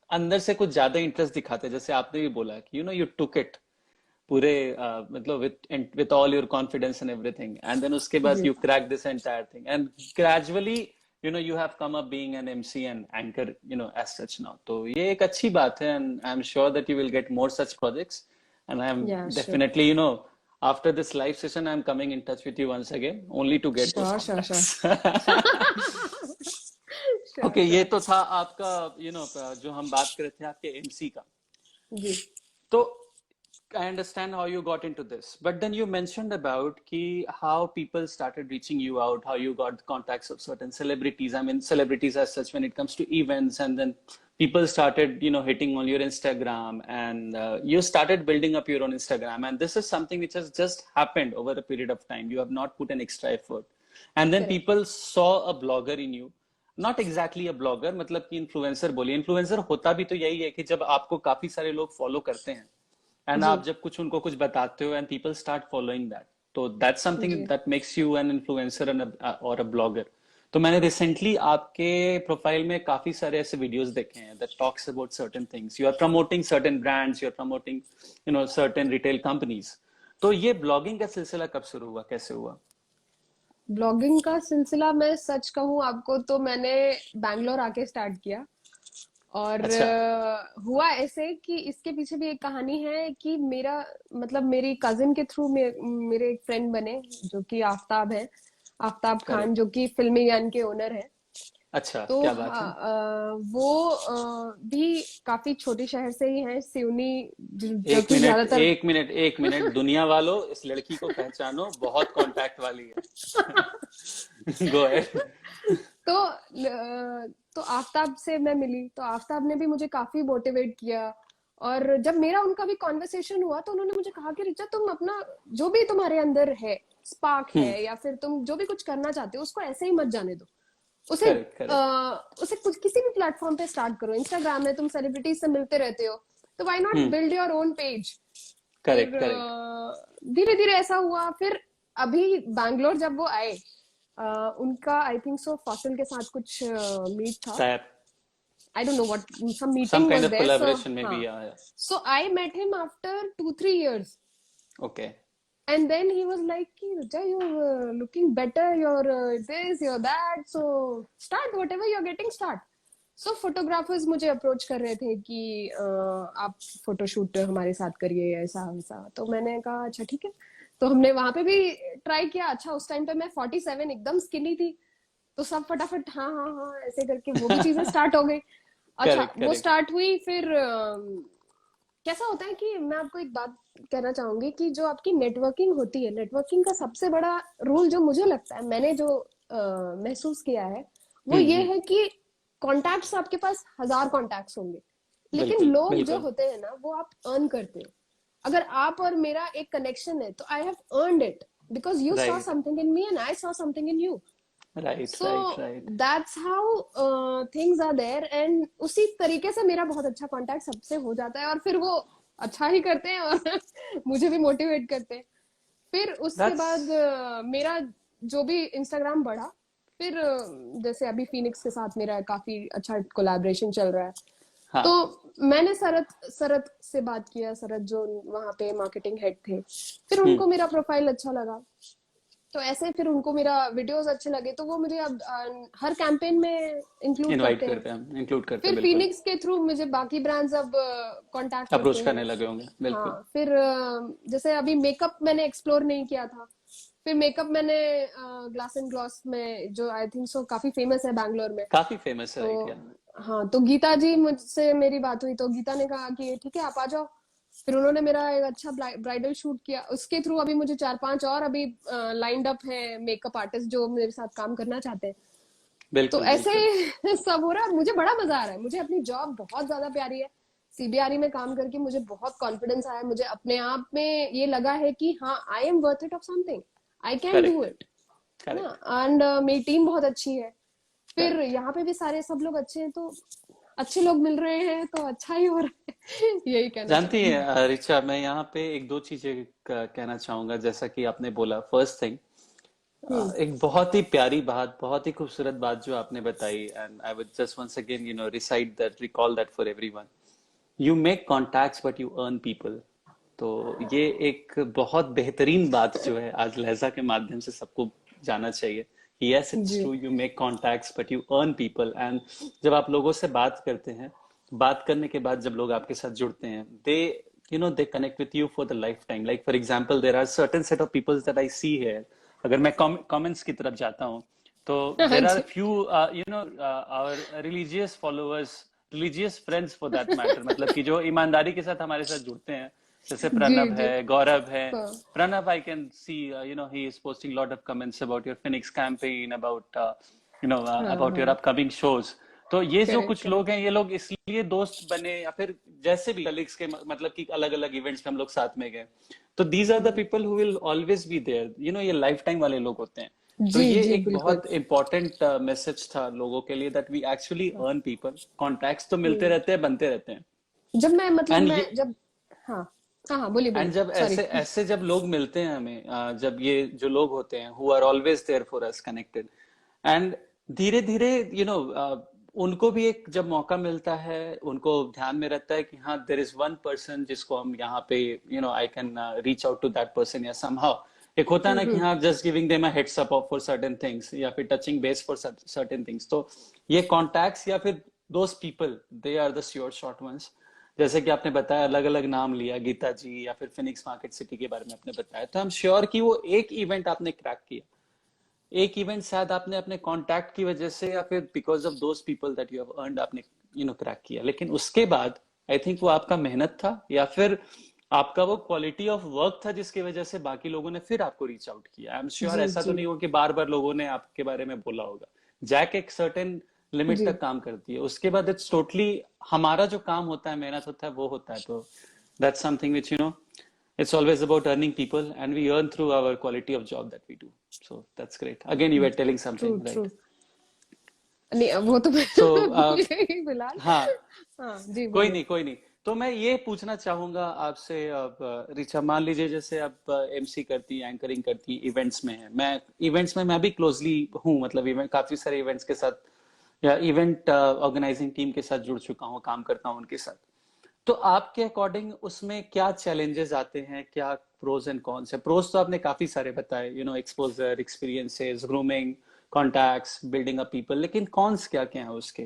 अंदर से कुछ ज्यादा इंटरेस्ट दिखाते हैं, जैसे आपने भी बोला कि यू टुक इट पूरे मतलब with all your confidence and everything, and then उसके बाद जी। You crack this entire thing and gradually you have come up being an MC and anchor as such now. तो ये एक अच्छी बात है, and I'm sure that you will get more such projects, and I'm या sure definitely after this live session I'm coming in touch with you once again only to get those sure sure contacts. Sure okay, ये sure. तो था आपका जो हम बात कर रहे थे आपके एमसी का। जी तो I understand how you got into this, but then you mentioned about how people started reaching you out, how you got the contacts of certain celebrities. I mean, celebrities as such when it comes to events, and then people started, hitting on your Instagram, and you started building up your own Instagram. And this is something which has just happened over a period of time. You have not put an extra effort, and then correct. people saw a blogger in you. Not exactly a blogger, मतलब कि influencer बोलिए। Influencer होता भी तो यही है कि जब आपको काफी सारे लोग फॉलो करते हैं एंड जी आप जब कुछ उनको कुछ बताते हो and people start following that, तो दैट्स समथिंग जी। That makes you an influencer और अ ब्लॉगर। तो मैंने रिसेंटली आपके प्रोफाइल में काफी सारे ऐसे वीडियोस देखे हैं that talks about certain things, you are promoting certain brands, you are promoting certain retail companies. तो ये ब्लॉगिंग का सिलसिला कब शुरू हुआ, कैसे हुआ? ब्लॉगिंग का सिलसिला मैं सच कहूँ आपको तो मैंने बैंगलोर आके स्टार्ट किया। और अच्छा। हुआ ऐसे कि इसके पीछे भी एक कहानी है कि मेरा मतलब मेरी कजिन के थ्रू मेरे एक फ्रेंड बने जो कि आफताब है, आफताब खान, करेक्ट। जो कि फिल्मी गन के ओनर है। अच्छा, तो क्या बात हाँ है। वो भी काफी छोटे शहर से ही हैं, सिवनी, जो एक कि मिनट, ज्यादातर एक मिनट, एक मिनट, दुनिया वालों इस लड़की को पहचानो, बहुत कांटेक्ट वाली है। Go ahead. तो तो आफताब से मैं मिली तो आफताब ने भी मुझे काफी मोटिवेट किया। और जब मेरा उनका भी कॉन्वर्सेशन हुआ तो उन्होंने मुझे कहा कि रिचा, तुम अपना जो भी तुम्हारे अंदर है, स्पार्क है, हम्म। या फिर तुम जो भी कुछ करना चाहते हो उसको ऐसे ही मत जाने दो। उसे करेक्ट, करेक्ट, उसे कुछ किसी भी प्लेटफॉर्म पे स्टार्ट करो। इंस्टाग्राम में तुम सेलिब्रिटीज से मिलते रहते हो, तो why not hmm. Build your own page. फिर करेक्ट, करेक्ट। धीरे धीरे ऐसा हुआ। फिर अभी बैंगलोर जब वो आए, उनका आई थिंक सो फॉसिल के साथ कुछ मीट था। शायद I don't know what, some some meeting kind was of there, so collaboration हाँ। maybe, yeah, yeah. So I met him after 2-3 years. Okay. And then he was like, Richa, you're looking better, you're this, you're that, so start whatever you're getting, start. So photographers मुझे approach कर रहे थे कि आप photoshoot हमारे साथ करिए, ऐसा वैसा। तो मैंने कहा अच्छा ठीक है। तो हमने वहां पे भी ट्राई किया। अच्छा, उस टाइम पे मैं 47 एकदम स्किनी थी, तो सब फटाफट हाँ हाँ हाँ ऐसे करके वो भी चीजें स्टार्ट हो गई। अच्छा, करेक्ट, वो करेक्ट। स्टार्ट हुई। फिर कैसा होता है कि मैं आपको एक बात कहना चाहूंगी कि जो आपकी नेटवर्किंग होती है, नेटवर्किंग का सबसे बड़ा रूल जो मुझे लगता है, मैंने जो महसूस किया है, वो ये हम्म। है कि कॉन्टैक्ट्स आपके पास 1000 कॉन्टैक्ट्स होंगे, लेकिन बिल्कुल, लोग जो बिल्कुल। होते हैं ना वो आप अर्न करते हो। अगर आप और मेरा एक कनेक्शन है तो I have earned it because you saw right, something in me and I saw something in you. Right, so right, right. That's how things are there. And उसी तरीके से मेरा बहुत अच्छा कांटेक्ट सबसे हो जाता है, और फिर वो अच्छा ही करते हैं और मुझे भी मोटिवेट करते हैं। फिर उसके बाद दैट्स मेरा जो भी इंस्टाग्राम बढ़ा। फिर जैसे अभी फिनिक्स के साथ मेरा काफी अच्छा कोलैबोरेशन चल रहा है। तो हाँ। मैंने सरत सरत से बात किया, सरत जो वहां पे मार्केटिंग हेड थे। फिर हम्म। उनको मेरा प्रोफाइल अच्छा लगा, तो ऐसे फिर उनको मेरा वीडियोस अच्छे लगे तो वो मुझे अब हर कैंपेन में इंक्लूड इनवाइट करते हैं। करते हैं, इंक्लूड करते हैं, फिर बिल्कुल। फीनिक्स के थ्रू मुझे बाकी ब्रांड्स अब कांटेक्ट अप्रोच करते हैं। करने लगे होंगे, बिल्कुल। हाँ, फिर जैसे अभी मेकअप मैंने एक्सप्लोर नहीं किया था, फिर मेकअप मैंने ग्लास एंड ग्लॉस में, जो आई थिंक सो काफी फेमस है बैंगलोर में। काफी फेमस है, तो राइट, या। हाँ, तो गीता जी मुझसे मेरी बात हुई तो गीता ने कहा कि ठीक है आप आ जाओ। फिर उन्होंने मेरा एक अच्छा ब्राइडल शूट किया, उसके थ्रू अभी मुझे 4-5 और अभी लाइंड अप है मेकअप आर्टिस्ट जो मेरे साथ काम करना चाहते हैं। तो बिल्कुल ऐसे बिल्कुल। सब हो रहा है और मुझे बड़ा मजा आ रहा है। मुझे अपनी जॉब बहुत ज्यादा प्यारी है। सीबीआरई में काम करके मुझे बहुत कॉन्फिडेंस आया, मुझे अपने आप में ये लगा है कि हाँ, I am worth it of something, I can do correct, it, है करेक्ट, ना। एंड मेरी टीम बहुत अच्छी है। फिर करेक्ट। यहाँ पे भी सारे सब लोग अच्छे हैं, तो अच्छे लोग मिल रहे हैं तो अच्छा ही हो रहा है। यही कहना जानती चाहूंगी। है रिचा, मैं यहाँ पे एक दो चीजें कहना चाहूंगा। जैसा कि आपने बोला, फर्स्ट थिंग, हम्म। एक बहुत ही प्यारी बात, बहुत ही खूबसूरत बात जो आपने बताई, and I would just once again recite that, recall that for everyone. You make contacts but you earn people. तो ये एक बहुत बेहतरीन बात जो है आज लहजा के माध्यम से सबको जाना चाहिए। यस, इट्स जी true, you make contacts but you earn people. And जब आप लोगों से बात करते हैं, बात करने के बाद जब लोग आपके साथ जुड़ते हैं, they connect with you for the life time. Like for example, there are certain set of peoples that I see here. अगर मैं कमेंट्स की तरफ जाता हूँ, तो हाँ देर आर जी। Few our religious followers, religious friends for that matter, मतलब कि जो ईमानदारी के साथ हमारे साथ जुड़ते हैं। जैसे जी प्रणब जी। है, गौरव है। हाँ Pranav, I can see, he is posting a lot of comments about your Phoenix campaign, हाँ about your हाँ। upcoming shows. तो ये जो करेक्ट कुछ लोग करेक्ट। हैं, ये लोग इसलिए दोस्त बने, या फिर जैसे भी कलीग्स के, मतलब कि अलग अलग इवेंट्स में हम लोग साथ में गए। तो these are the people who will always be there, ये लाइफ टाइम वाले लोग होते हैं। तो जी ये जी एक बिल्कुल। बहुत इंपॉर्टेंट मैसेज था लोगों के लिए, that we actually earn people. Contacts तो मिलते हम्म। रहते हैं, बनते रहते हैं। जब मैं मतलब एंड मैं ये जब, हाँ हाँ हाँ, बोलिए एंड बोलिए, जब सॉरी। ऐसे ऐसे जब लोग मिलते हैं हमें, जब ये जो लोग होते हैं who are always there for us, connected, and धीरे धीरे उनको भी एक जब मौका मिलता है, उनको ध्यान में रहता है कि हाँ, देर इज वन पर्सन जिसको हम यहाँ पे, I can reach out to that person, या समहाउ एक होता है ना कि हम्म। हाँ, just giving them a heads up for certain things, या फिर touching base for certain things. तो ये कॉन्टैक्ट्स या फिर those people, they are the sure short ones. जैसे कि आपने बताया, अलग अलग नाम लिया, गीता जी या फिर फिनिक्स मार्केट सिटी के बारे में आपने बताया, तो आई एम श्योर कि वो एक इवेंट आपने क्रैक किया, एक इवेंट शायद आपने अपने कांटेक्ट की वजह से, या फिर because of those people that you have earned, आपने क्रैक किया। लेकिन उसके बाद आई थिंक वो आपका मेहनत था, या फिर आपका वो क्वालिटी ऑफ वर्क था, जिसकी वजह से बाकी लोगों ने फिर आपको रीच आउट किया। आई एम श्योर जी ऐसा तो जी नहीं हो कि बार बार लोगों ने आपके बारे में बोला होगा। जैक एक सर्टेन लिमिट जी। तक काम करती है, उसके बाद इट्स टोटली हमारा जो काम होता है, मेहनत होता है, वो होता है। तो that's something which it's always about earning people, and we earn through our quality of job that we do. So that's great. Again, you were telling true something, true. right? नहीं, वो तो मैं So भूल गई फिलहाल। हाँ, हाँ जी, कोई बोलिए। नहीं, कोई नहीं। तो मैं ये पूछना चाहूंगा आपसे, अब रिचा, मान लीजिए जैसे आप एमसी करती, एंकरिंग करती, इवेंट्स में है, मैं इवेंट्स में मैं भी क्लोजली हूँ, मतलब इवेंट, काफी सारे इवेंट्स के साथ या इवेंट ऑर्गेनाइजिंग टीम के साथ जुड़ चुका हूँ, काम करता हूँ उनके साथ। तो आपके अकॉर्डिंग उसमें क्या चैलेंजेस आते हैं, क्या प्रोज एंड कॉन्स है? प्रोज तो आपने काफी सारे बताए, exposure, experiences, grooming, contacts, building up people, लेकिन कॉन्स क्या क्या है उसके?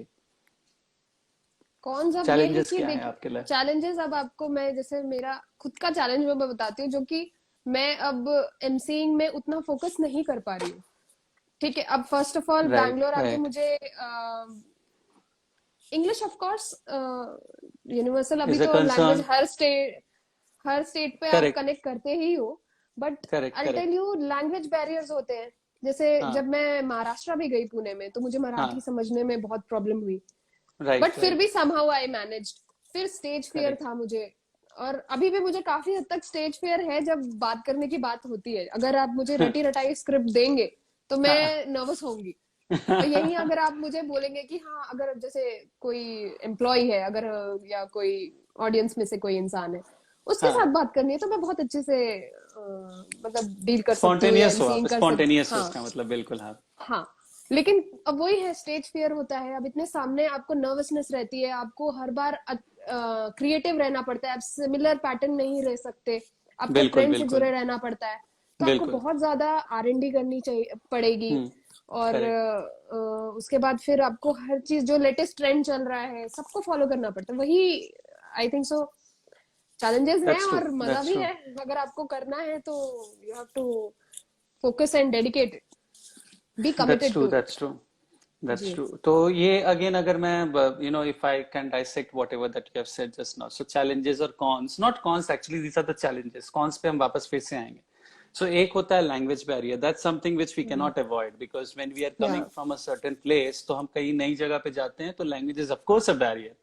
कौन, अब ये है चैलेंजेस कि क्या है देखिए, आपके लिए? चैलेंजेस अब आपको मैं, जैसे मेरा खुद का चैलेंज मैं बताती हूँ, जो कि मैं अब एमसीइंग में उतना फोकस नहीं कर पा रही हूँ। ठीक है, अब first of all right, Bangalore आके राइट। मुझे इंग्लिश ऑफ कोर्स यूनिवर्सल, अभी इज अ तो लैंग्वेज कंसर्न। हर स्टेट पे आप करेक्ट, कनेक्ट करते ही हो। But correct, I tell correct. You, language barriers होते हैं। जैसे हाँ, जब मैं महाराष्ट्र भी गई पुणे में, तो मुझे मराठी हाँ। समझने में बहुत प्रॉब्लम हुई। बट राइट, फिर राइट। भी समहाउ आई मैनेज्ड। फिर स्टेज फियर करेक्ट। था मुझे, और अभी भी मुझे काफी हद तक स्टेज फियर है जब बात करने की बात होती है। अगर आप मुझे रटी रटाई स्क्रिप्ट देंगे तो हाँ। मैं नर्वस होंगी। और यही अगर आप मुझे बोलेंगे कि हाँ, अगर जैसे कोई एम्प्लॉय है, अगर या कोई ऑडियंस में से कोई इंसान है, उसके साथ हाँ, बात करनी है, तो मैं बहुत अच्छे से मतलब डील कर सकती हूँ या स्पॉन्टेनियस हो आप, एमसीइंग कर सकती, स्पॉन्टेनियस हो हाँ इसका मतलब, बिल्कुल, हाँ। हाँ। लेकिन अब वही है, स्टेज फियर होता है। अब इतने सामने आपको नर्वसनेस रहती है, आपको हर बार क्रिएटिव रहना पड़ता है, आप सिमिलर पैटर्न नहीं रह सकते, आपको बिल्कुल, ट्रेंड से बिल्कुल। जुड़े रहना पड़ता है। तो आपको बिल्कुल। बहुत ज्यादा R&D करनी चाहिए पड़ेगी। और करेक्ट। उसके बाद फिर आपको हर चीज जो लेटेस्ट ट्रेंड चल रहा है सबको फॉलो करना पड़ता है। वही आई थिंक सो चैलेंजेस हैं दैट्स ट्रू, और मजा दैट्स भी ट्रू, है। अगर आपको करना है तो you have to focus and dedicate, be that's committed true, to it. That's true, that's जी। ट्रू। तो ये अगेन, अगर मैं if I can dissect whatever that you have said just now, so challenges और cons, not cons actually, these are the challenges. Cons पे हम वापस फिर से आएंगे। सो एक होता है language barrier, that's something which we can not avoid, because when we are या coming from a certain place, तो हम कहीं नई जगह पे जाते हैं, तो language is of course a barrier.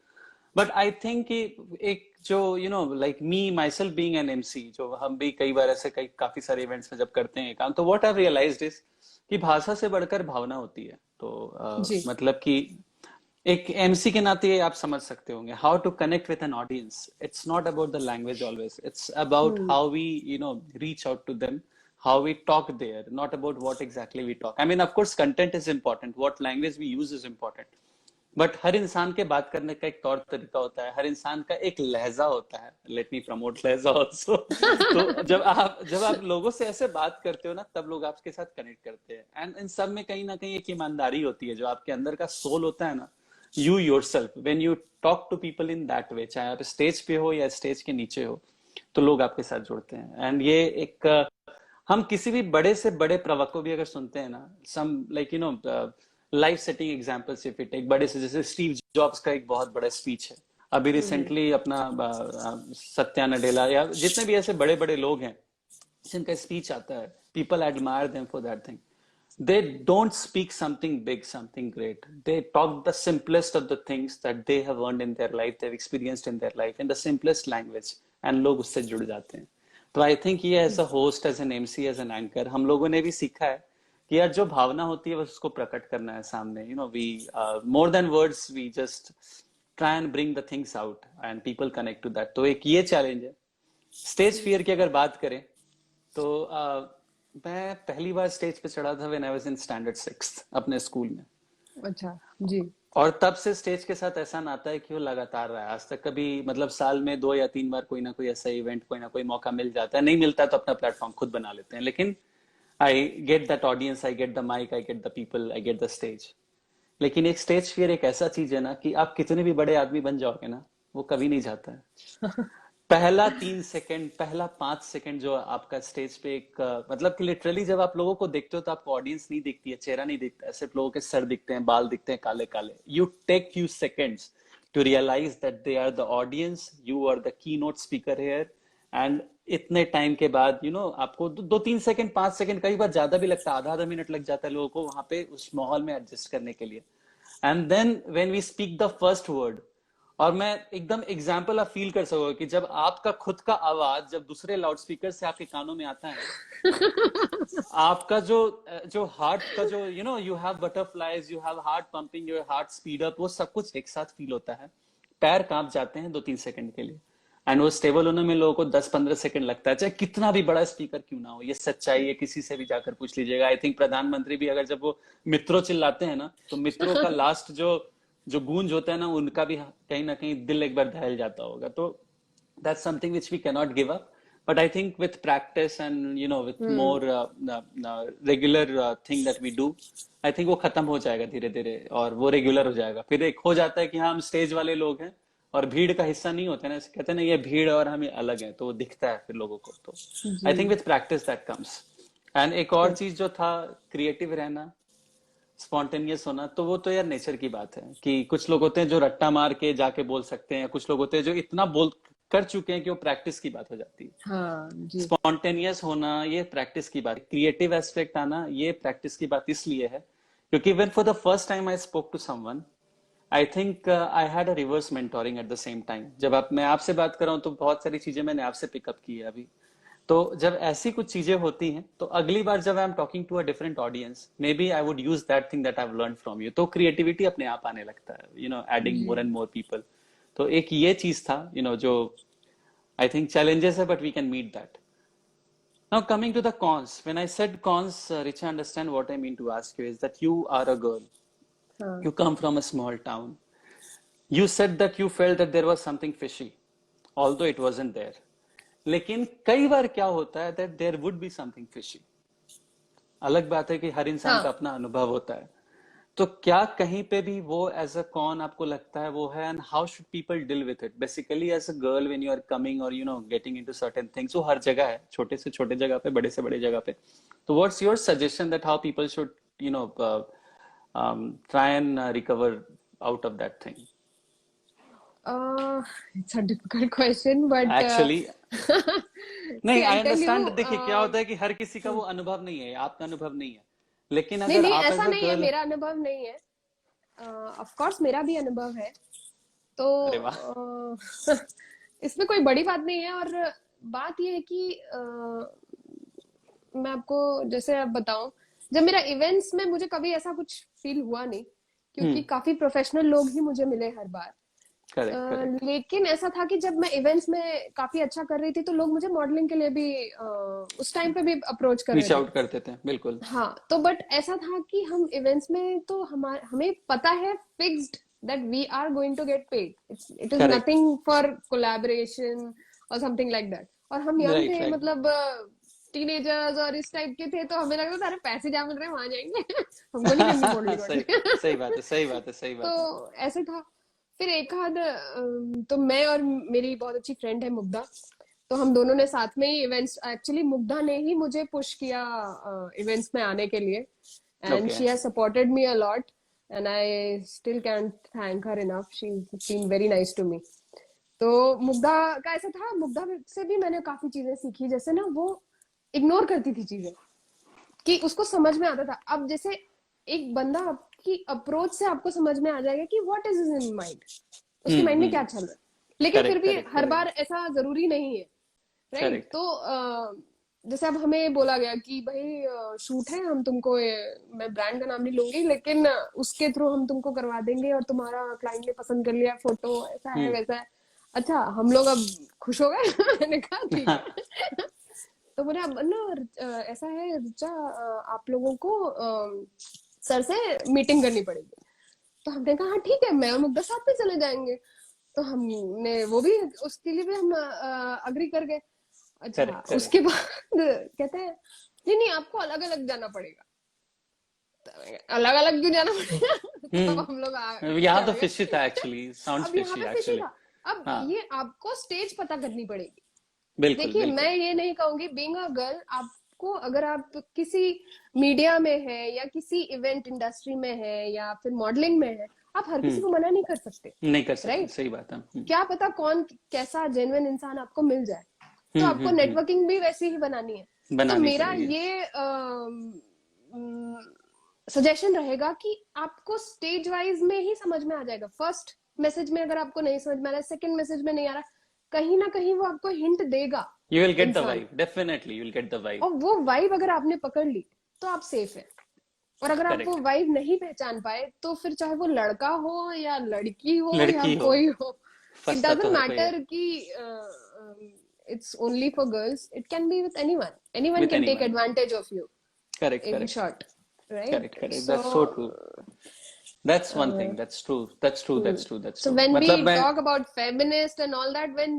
But I think कि एक जो like me myself being an MC, जो हम भी कई बार ऐसे कई काफी सारे इवेंट्स में जब करते हैं काम, तो व्हाट आई रियलाइज्ड इज कि भाषा से बढ़कर भावना होती है। तो जी। मतलब कि एक एमसी के नाते आप समझ सकते होंगे how to connect with an audience. It's not about the language always, it's about hmm. How we reach out to them, how we talk there, not about what exactly we talk. I mean, of course, content is important, what language we use is important, but हर इंसान के बात करने का एक तौर तरीका होता है, हर इंसान का एक लहजा होता है। लेट मी प्रमोट लहजा ऑल्सो। तो जब आप लोगों से ऐसे बात करते हो ना, तब लोग आपके साथ कनेक्ट करते हैं। एंड इन सब में कहीं ना कहीं एक ईमानदारी होती है, जो आपके अंदर का सोल होता है ना, you yourself when you talk to people in that way, चाहे आप स्टेज पे हो या स्टेज के नीचे हो, तो लोग आपके साथ जुड़ते हैं। एंड ये एक हम किसी भी बड़े से बड़े प्रवक्ता को भी अगर सुनते हैं ना, some like life setting examples, if it एक बड़े से, जैसे स्टीव जॉब्स का एक बहुत बड़ा स्पीच है अभी हम्म। रिसेंटली, अपना सत्या नडेला या जितने भी ऐसे बड़े बड़े लोग हैं जिनका स्पीच आता है, people admire them for that thing. They don't speak something big, something great. They talk the simplest of the things that they have earned in their life, they've experienced in their life, in the simplest language, and लोग उससे जुड़ जाते हैं। तो I think ये as a host, as an MC, as an anchor, हम लोगों ने भी सीखा है कि यार जो भावना होती है बस उसको प्रकट करना है सामने। We more than words, we just try and bring the things out and people connect to that. तो एक ये चैलेंज है। स्टेज फियर की अगर बात करें, तो मैं पहली बार स्टेज पे चढ़ा था when I was in standard 6 अपने स्कूल में। अच्छा। जी। और तब से स्टेज के साथ ऐसा नाता है कि वो लगातार रहा है आज तक। कभी मतलब साल में 2 या 3 बार कोई ना कोई ऐसा इवेंट, कोई ना कोई मौका मिल जाता है, नहीं मिलता तो अपना प्लेटफॉर्म खुद बना लेते हैं। लेकिन I get that audience, I get the mic, I get the people, I get the stage. लेकिन एक स्टेज फियर एक ऐसा चीज है ना, कि आप कितने भी बड़े आदमी बन जाओगे ना, वो कभी नहीं जाता है। पहला 3 सेकंड, पहला 5 सेकंड जो आपका स्टेज पे एक मतलब कि लिटरली जब आप लोगों को देखते हो, तो आपको ऑडियंस नहीं दिखती है, चेहरा नहीं दिखता है, सिर्फ लोगों के सर दिखते हैं, बाल दिखते हैं काले काले। You take few seconds to realise that they are the audience, you are the keynote speaker here. And इतने टाइम के बाद आपको 2-3 सेकंड, 5 सेकंड, कई बार ज्यादा भी लगता है, आधा आधा मिनट लग जाता है लोगों को वहां पे उस माहौल में एडजस्ट करने के लिए। And then when we speak the first word, और मैं एकदम एग्जाम्पल आप फील कर सकोगे कि जब आपका खुद का आवाज जब दूसरे लाउड स्पीकर से आपके कानों में आता है, आपका जो जो हार्ट का जो you have butterflies, you have heart pumping, your heart speed up, वो सब कुछ एक साथ फील होता है। पैर कांप जाते हैं 2-3 सेकंड के लिए। एंड वो स्टेबल होने में लोगों को 10-15 सेकंड लगता है, चाहे कितना भी बड़ा स्पीकर क्यों ना हो। ये सच्चाई है, किसी से भी जाकर पूछ लीजिएगा। आई थिंक प्रधानमंत्री भी अगर जब वो मित्रों चिल्लाते हैं ना, तो मित्रों का लास्ट जो जो गूंज होता है ना, उनका भी कहीं ना कहीं दिल एक बार दहल जाता होगा। तो that's something which we cannot give up, but I think with practice and with hmm. more regular thing that we do, I think वो खत्म हो जाएगा धीरे धीरे, और वो रेगुलर हो जाएगा। फिर एक हो जाता है कि हाँ, हम स्टेज वाले लोग हैं और भीड़ का हिस्सा नहीं होते ना, कहते हैं ना ये भीड़ और हम अलग हैं, तो वो दिखता है फिर लोगों को। तो आई जी। Think with practice that comes. And एक और चीज जो था, क्रिएटिव रहना, स्पॉन्टेनियस होना, तो वो तो यार नेचर की बात है कि कुछ लोग होते हैं जो रट्टा मार के जाके बोल सकते हैं, कुछ लोग होते हैं जो इतना बोल कर चुके हैं कि वो प्रैक्टिस की बात हो जाती है। हाँ जी। स्पॉन्टेनियस होना ये प्रैक्टिस की बात, क्रिएटिव एस्पेक्ट आना ये प्रैक्टिस की बात इसलिए है क्योंकि when for the first time I spoke to someone, I think I had a reverse mentoring at the same time. जब मैं आपसे बात कर रहा हूँ, तो बहुत सारी चीजें मैंने आपसे पिकअप की है अभी। तो जब ऐसी कुछ चीजें होती हैं, तो अगली बार जब I am talking to a different audience, may be I would use that thing that I have learn from you. तो क्रिएटिविटी अपने आप आने लगता है, एडिंग जी। More and more people. तो एक ये चीज था, जो आई थिंक challenges है, but we can meet that. Now coming to the cons, when I said cons, Richa, understand what I mean to ask you is that you are a girl, हाँ। you come from a small town. You said that you felt that there was something fishy, although it wasn't there. लेकिन कई बार क्या होता है that there would be something fishy. अलग बात है कि हर इंसान का हाँ। अपना अनुभव होता है। तो क्या कहीं पे भी वो एज अ कॉन आपको लगता है वो है, and how should people deal with it basically as a girl when you are coming और गेटिंग इनटू सर्टेन थिंग्स? वो हर जगह है, छोटे से छोटे जगह पे, बड़े से बड़े जगह पे। तो what's your suggestion that how people should you know try and recover out of that thing? It's a difficult question but actually see नहीं, आई आई टेल यू। अंडरस्टैंड। देखिए क्या होता है कि हर किसी का वो अनुभव नहीं है, आपका अनुभव नहीं है, लेकिन नहीं अगर नहीं, आप ऐसा एज अ नहीं है, गर्ल। मेरा अनुभव नहीं है। ऑफ कोर्स मेरा भी अनुभव है। तो अरे वाह। इसमें कोई बड़ी बात नहीं है। और बात ये है कि मैं आपको जैसे अब बताऊं, जब मेरा इवेंट्स में मुझे कभी ऐसा कुछ फील हुआ नहीं, क्योंकि हम्म। काफी प्रोफेशनल लोग ही मुझे मिले हर बार। Correct correct. लेकिन ऐसा था कि जब मैं इवेंट्स में काफी अच्छा कर रही थी तो लोग मुझे मॉडलिंग के लिए भी उस टाइम पे भी अप्रोच कर रहे रीच थे। आउट करते थे, बिल्कुल। हाँ, तो बट ऐसा था कि हम इवेंट्स में तो हमें पता है fixed that we are going to get paid. It is correct. Nothing for collaboration और समथिंग लाइक दैट। और हम यंग राइट थे, राइट। मतलब टीनेजर्स और इस टाइप के थे, तो हमें लगता था अरे पैसे जहाँ मिल रहे हैं वहां जाएंगे। हमको नहीं करनी मॉडलिंग सही, वॉडलिंग। सही बात है, सही बात है, सही तो बात है। ऐसे था। फिर एक आध तो मैं और मेरी बहुत अच्छी फ्रेंड है मुग्धा, तो हम दोनों ने साथ में ही इवेंट्स, एक्चुअली मुग्धा ने ही मुझे पुश किया इवेंट्स में आने के लिए। And okay. She has supported me a lot and I still can't thank her enough. She is been very nice to me. तो मुग्धा का ऐसा था, मुग्धा से भी मैंने काफी चीजें सीखी। जैसे ना वो इग्नोर करती थी चीजें, कि उसको समझ में आता था। अब जैसे एक बंदा आपकी अप्रोच से आपको समझ में आ जाएगा कि व्हाट इज इन माइंड, उसके माइंड में क्या चल रहा है। लेकिन फिर करेक्ट भी करेक्ट हर करेक्ट। बार ऐसा जरूरी नहीं है, राइट? करेक्ट। तो जैसे अब हमें बोला गया कि भाई शूट है, हम तुमको मैं ब्रांड का नाम नहीं लूंगी, लेकिन उसके थ्रू हम तुमको करवा देंगे और तुम्हारा क्लाइंट ने पसंद कर लिया फोटो, ऐसा है हम्म। वैसा है। अच्छा, हम लोग अब खुश हो गए। मैंने कहा ठीक है। तो बोले अब ना ऐसा है ऋचा, आप लोगों को सर से मीटिंग करनी पड़ेगी। तो हमने कहा हाँ ठीक है, मैं और मुग्धा साथ में चले जाएंगे। तो हमने वो भी, उसके लिए भी हम अग्री कर गए। अच्छा, करेक्ट करेक्ट। उसके बाद कहते हैं नहीं नहीं, आपको अलग अलग जाना पड़ेगा। अलग अलग क्यों जाना पड़ेगा? तो हम लोग यहाँ तो चले फिशी गए। था एक्चुअली, साउंड्स अब यहाँ फिशी पे फिशी एक्चुअली। था। अब हाँ। ये आपको स्टेज पता करनी पड़ेगी। बिल्कुल देखिए, बिल्कुल। मैं ये नहीं कहूंगी बीइंग अ गर्ल, आपको अगर आप किसी मीडिया में है या किसी इवेंट इंडस्ट्री में है या फिर मॉडलिंग में है, आप हर किसी हम्म। को मना नहीं कर सकते, नहीं कर सकते, राइट? सही बात है। क्या पता कौन कैसा जेन्युइन इंसान आपको मिल जाए। तो आपको नेटवर्किंग भी वैसी ही बनानी है। तो बनानी मेरा पड़ेगी। ये सजेशन रहेगा कि आपको स्टेज वाइज में ही समझ में आ जाएगा। फर्स्ट मैसेज में अगर आपको नहीं समझ में आ रहा है, सेकंड मैसेज में नहीं आ रहा, कहीं ना कहीं वो आपको हिंट देगा यू विल गेट द इंसान। Vibe, definitely you will get the vibe. और वो वाइब अगर आपने पकड़ ली तो आप सेफ है। और अगर आप वो करेक्ट। वाइब नहीं पहचान पाए, तो फिर चाहे वो लड़का हो या लड़की हो या लड़की हो, कोई हो, इट फंसता तो डजंट हर कोई है। मैटर कि it's only for girls, it can be with anyone. Anyone with can take anyone. Advantage of you, correct in correct. Short, correct right? Correct, so that's so true. That's one thing, that's true, that's true, that's true, that's so true. when मतलब we मैं। talk about feminist and all that, when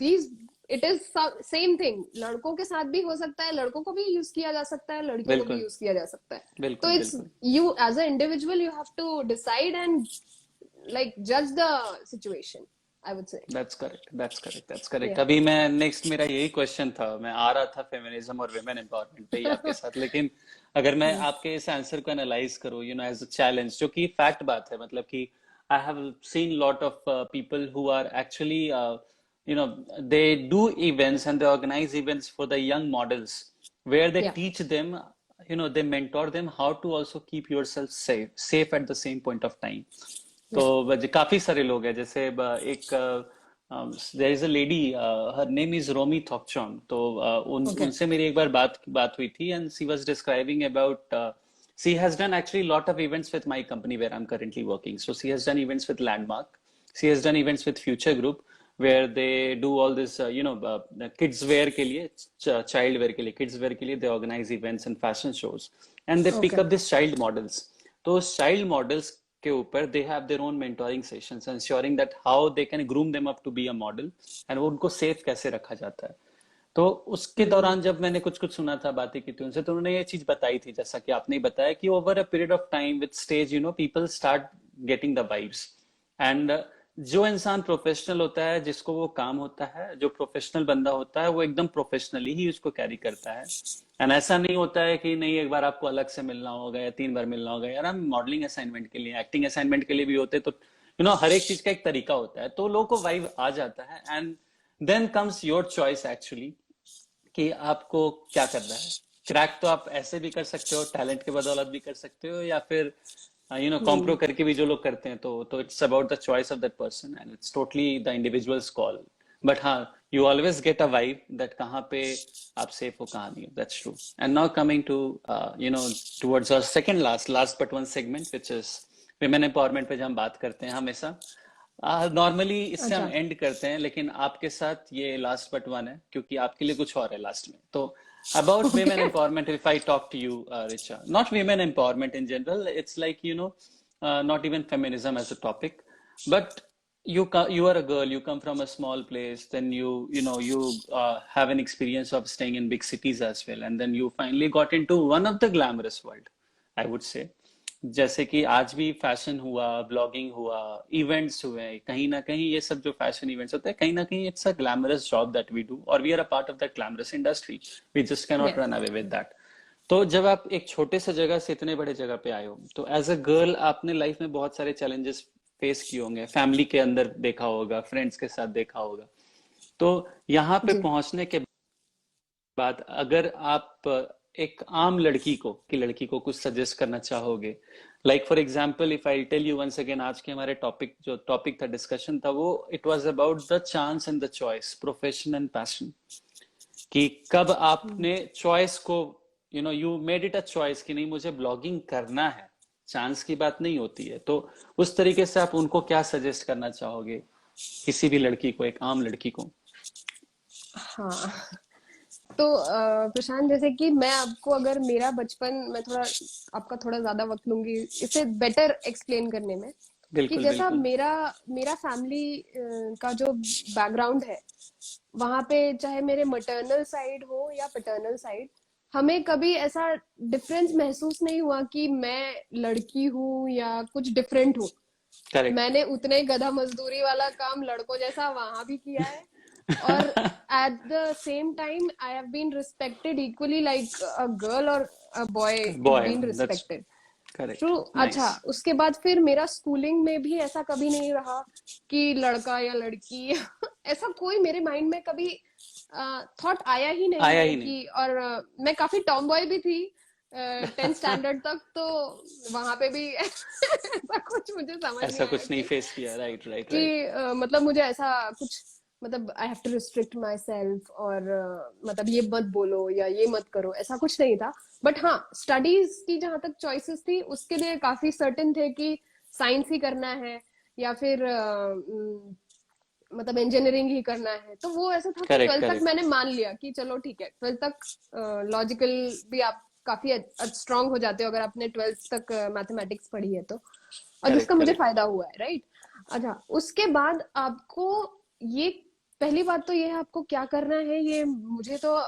these, it is same thing, लड़कों के साथ भी हो सकता है, लड़कों को भी यूज किया जा सकता है, लड़कियों को भी बिल्कुल यूज किया जा सकता है। तो बिल्कुल इट्स बिल्कुल। you as an individual, you have to decide and like judge the situation, I would say. That's correct, that's correct, that's correct. Yeah. अभी मैं नेक्स्ट, मेरा यही क्वेश्चन था, मैं आ रहा था फेमिनिज्म और वुमेन एम्पावरमेंट पे ही आपके साथ, लेकिन अगर मैं आपके इस आंसर को एनालाइज करूँ एज अ चैलेंज, जो कि फैक्ट बात है, मतलब कि I have seen lot of people who are actually they do events and they organize events for the young models where they Yeah. teach them, they mentor them how to also keep yourself safe at the same point of time. तो Yeah. काफी सारे लोग हैं, जैसे एक there is a lady, her name is Romi Thockchom. तो Okay. उनसे मेरी एक बार बात हुई थी, and she was describing about, she has done actually a lot of events with my company where I'm currently working. So she has done events with Landmark, she has done events with Future Group, where they do all this kids wear के लिए, child wear के लिए, kids wear के लिए they organize events and fashion shows, and they pick Okay. up these child models. तो child models के ऊपर they have their own mentoring sessions, ensuring that how they can groom them up to be a model, and वो उनको safe कैसे रखा जाता है। तो उसके दौरान जब मैंने कुछ कुछ सुना था, बातें की थी उनसे, तो उन्होंने ये चीज बताई थी, जैसा कि आपने बताया, कि over a period of time with stage people start getting the vibes. And जो इंसान प्रोफेशनल होता है, जिसको वो काम होता है, जो प्रोफेशनल बंदा होता है, वो एकदम प्रोफेशनली ही उसको कैरी करता है। एंड ऐसा नहीं होता है कि नहीं, एक बार आपको अलग से मिलना होगा या 3 बार मिलना होगा। यार हम मॉडलिंग असाइनमेंट के लिए, एक्टिंग असाइनमेंट के लिए भी होते, तो हर एक चीज का एक तरीका होता है, तो लोगों को वाइब आ जाता है। And then comes your choice actually, कि आपको क्या करना है। क्रैक तो आप ऐसे भी कर सकते हो, टैलेंट के बदौलत भी कर सकते हो, या फिर कॉम्प्रो हम्म। करके भी जो लोग करते हैं, तो it's about the choice of that person and it's totally the individuals call. But हाँ, you always get a vibe that कहाँ पे आप सेफ हो, कहाँ नहीं हो। That's true. And now coming to towards our second last but one segment, which is women empowerment पे, जब हम बात करते हैं हमेशा नॉर्मली इससे हम अच्छा। एंड करते हैं, लेकिन आपके साथ ये लास्ट बट वन है, क्योंकि आपके लिए कुछ और है लास्ट में। तो about women okay. empowerment, if I talk to you, Richa, not women empowerment in general, it's like not even feminism as a topic, but you are a girl, you come from a small place, then you have an experience of staying in big cities as well, and then you finally got into one of the glamorous world, I would say। जैसे कि आज भी fashion हुआ, blogging हुआ, events हुए, कहीं ना कहीं ये सब जो फैशन इवेंट्स होते हैं, कहीं ना कहीं it's a glamorous job that we do, और we are a part of that glamorous industry. We just can not yes. Run away with that. तो जब आप एक छोटे से जगह से इतने बड़े जगह पे आए हो, तो एज अ गर्ल आपने लाइफ में बहुत सारे चैलेंजेस फेस किए होंगे, फैमिली के अंदर देखा होगा, फ्रेंड्स के साथ देखा होगा। तो यहाँ पे जी। पहुंचने के बाद अगर आप एक आम लड़की को कुछ सजेस्ट करना चाहोगे, like for example if I tell you once again, आज के हमारे टॉपिक था, डिस्कशन था, वो it was about the chance and the choice, profession and passion. कि कब हम्म। आपने चॉइस को, you made it a choice कि नहीं, मुझे ब्लॉगिंग करना है, चांस की बात नहीं होती है। तो उस तरीके से आप उनको क्या सजेस्ट करना चाहोगे, किसी भी लड़की को, एक आम लड़की को। हाँ। तो प्रशांत, जैसे कि मैं आपको, अगर मेरा बचपन, मैं थोड़ा आपका थोड़ा ज्यादा वक्त लूंगी इसे बेटर एक्सप्लेन करने में, कि बिल्कुल जैसा बिल्कुल। मेरा मेरा फैमिली का जो बैकग्राउंड है, वहां पे चाहे मेरे मटर्नल साइड हो या पैटर्नल साइड, हमें कभी ऐसा डिफरेंस महसूस नहीं हुआ कि मैं लड़की हूँ या कुछ डिफरेंट हूँ। करेक्ट। मैंने उतने ही गधा मजदूरी वाला काम लड़कों जैसा वहां भी किया है, और at the same time I have been respected equally like a girl or a boy is boy, being that's respected। Correct. True. अच्छा, नाइस। उसके बाद फिर मेरा स्कूलिंग में भी ऐसा कभी नहीं रहा कि लड़का या लड़की ऐसा कोई मेरे माइंड में कभी थॉट आया ही नहीं आया है ही नहीं। कि। और मैं काफी टॉम बॉय भी थी 10th स्टैंडर्ड तक, तो वहां पे भी ऐसा कुछ मुझे समझ नहीं ऐसा आया कुछ नहीं कि फेस किया। राइट राइट कि राइट। मतलब मुझे ऐसा कुछ, मतलब I have to restrict myself, और मतलब ये मत बोलो या ये मत करो, ऐसा कुछ नहीं था। बट हाँ, स्टडीज की जहां तक चॉइसेस थी, उसके लिए काफी सर्टेन थे कि साइंस ही करना है, या फिर मतलब इंजीनियरिंग ही करना है। तो वो ऐसा था कि करेक्ट 12th तक करेक्ट। मैंने मान लिया कि चलो ठीक है, 12th तक लॉजिकल भी आप काफी स्ट्रांग हो जाते हो अगर आपने 12th तक मैथमेटिक्स पढ़ी है तो, और जिसका करेक्ट मुझे करेक्ट। फायदा हुआ है, राइट। अच्छा, उसके बाद आपको ये, पहली बात तो ये है आपको क्या करना है, ये मुझे तो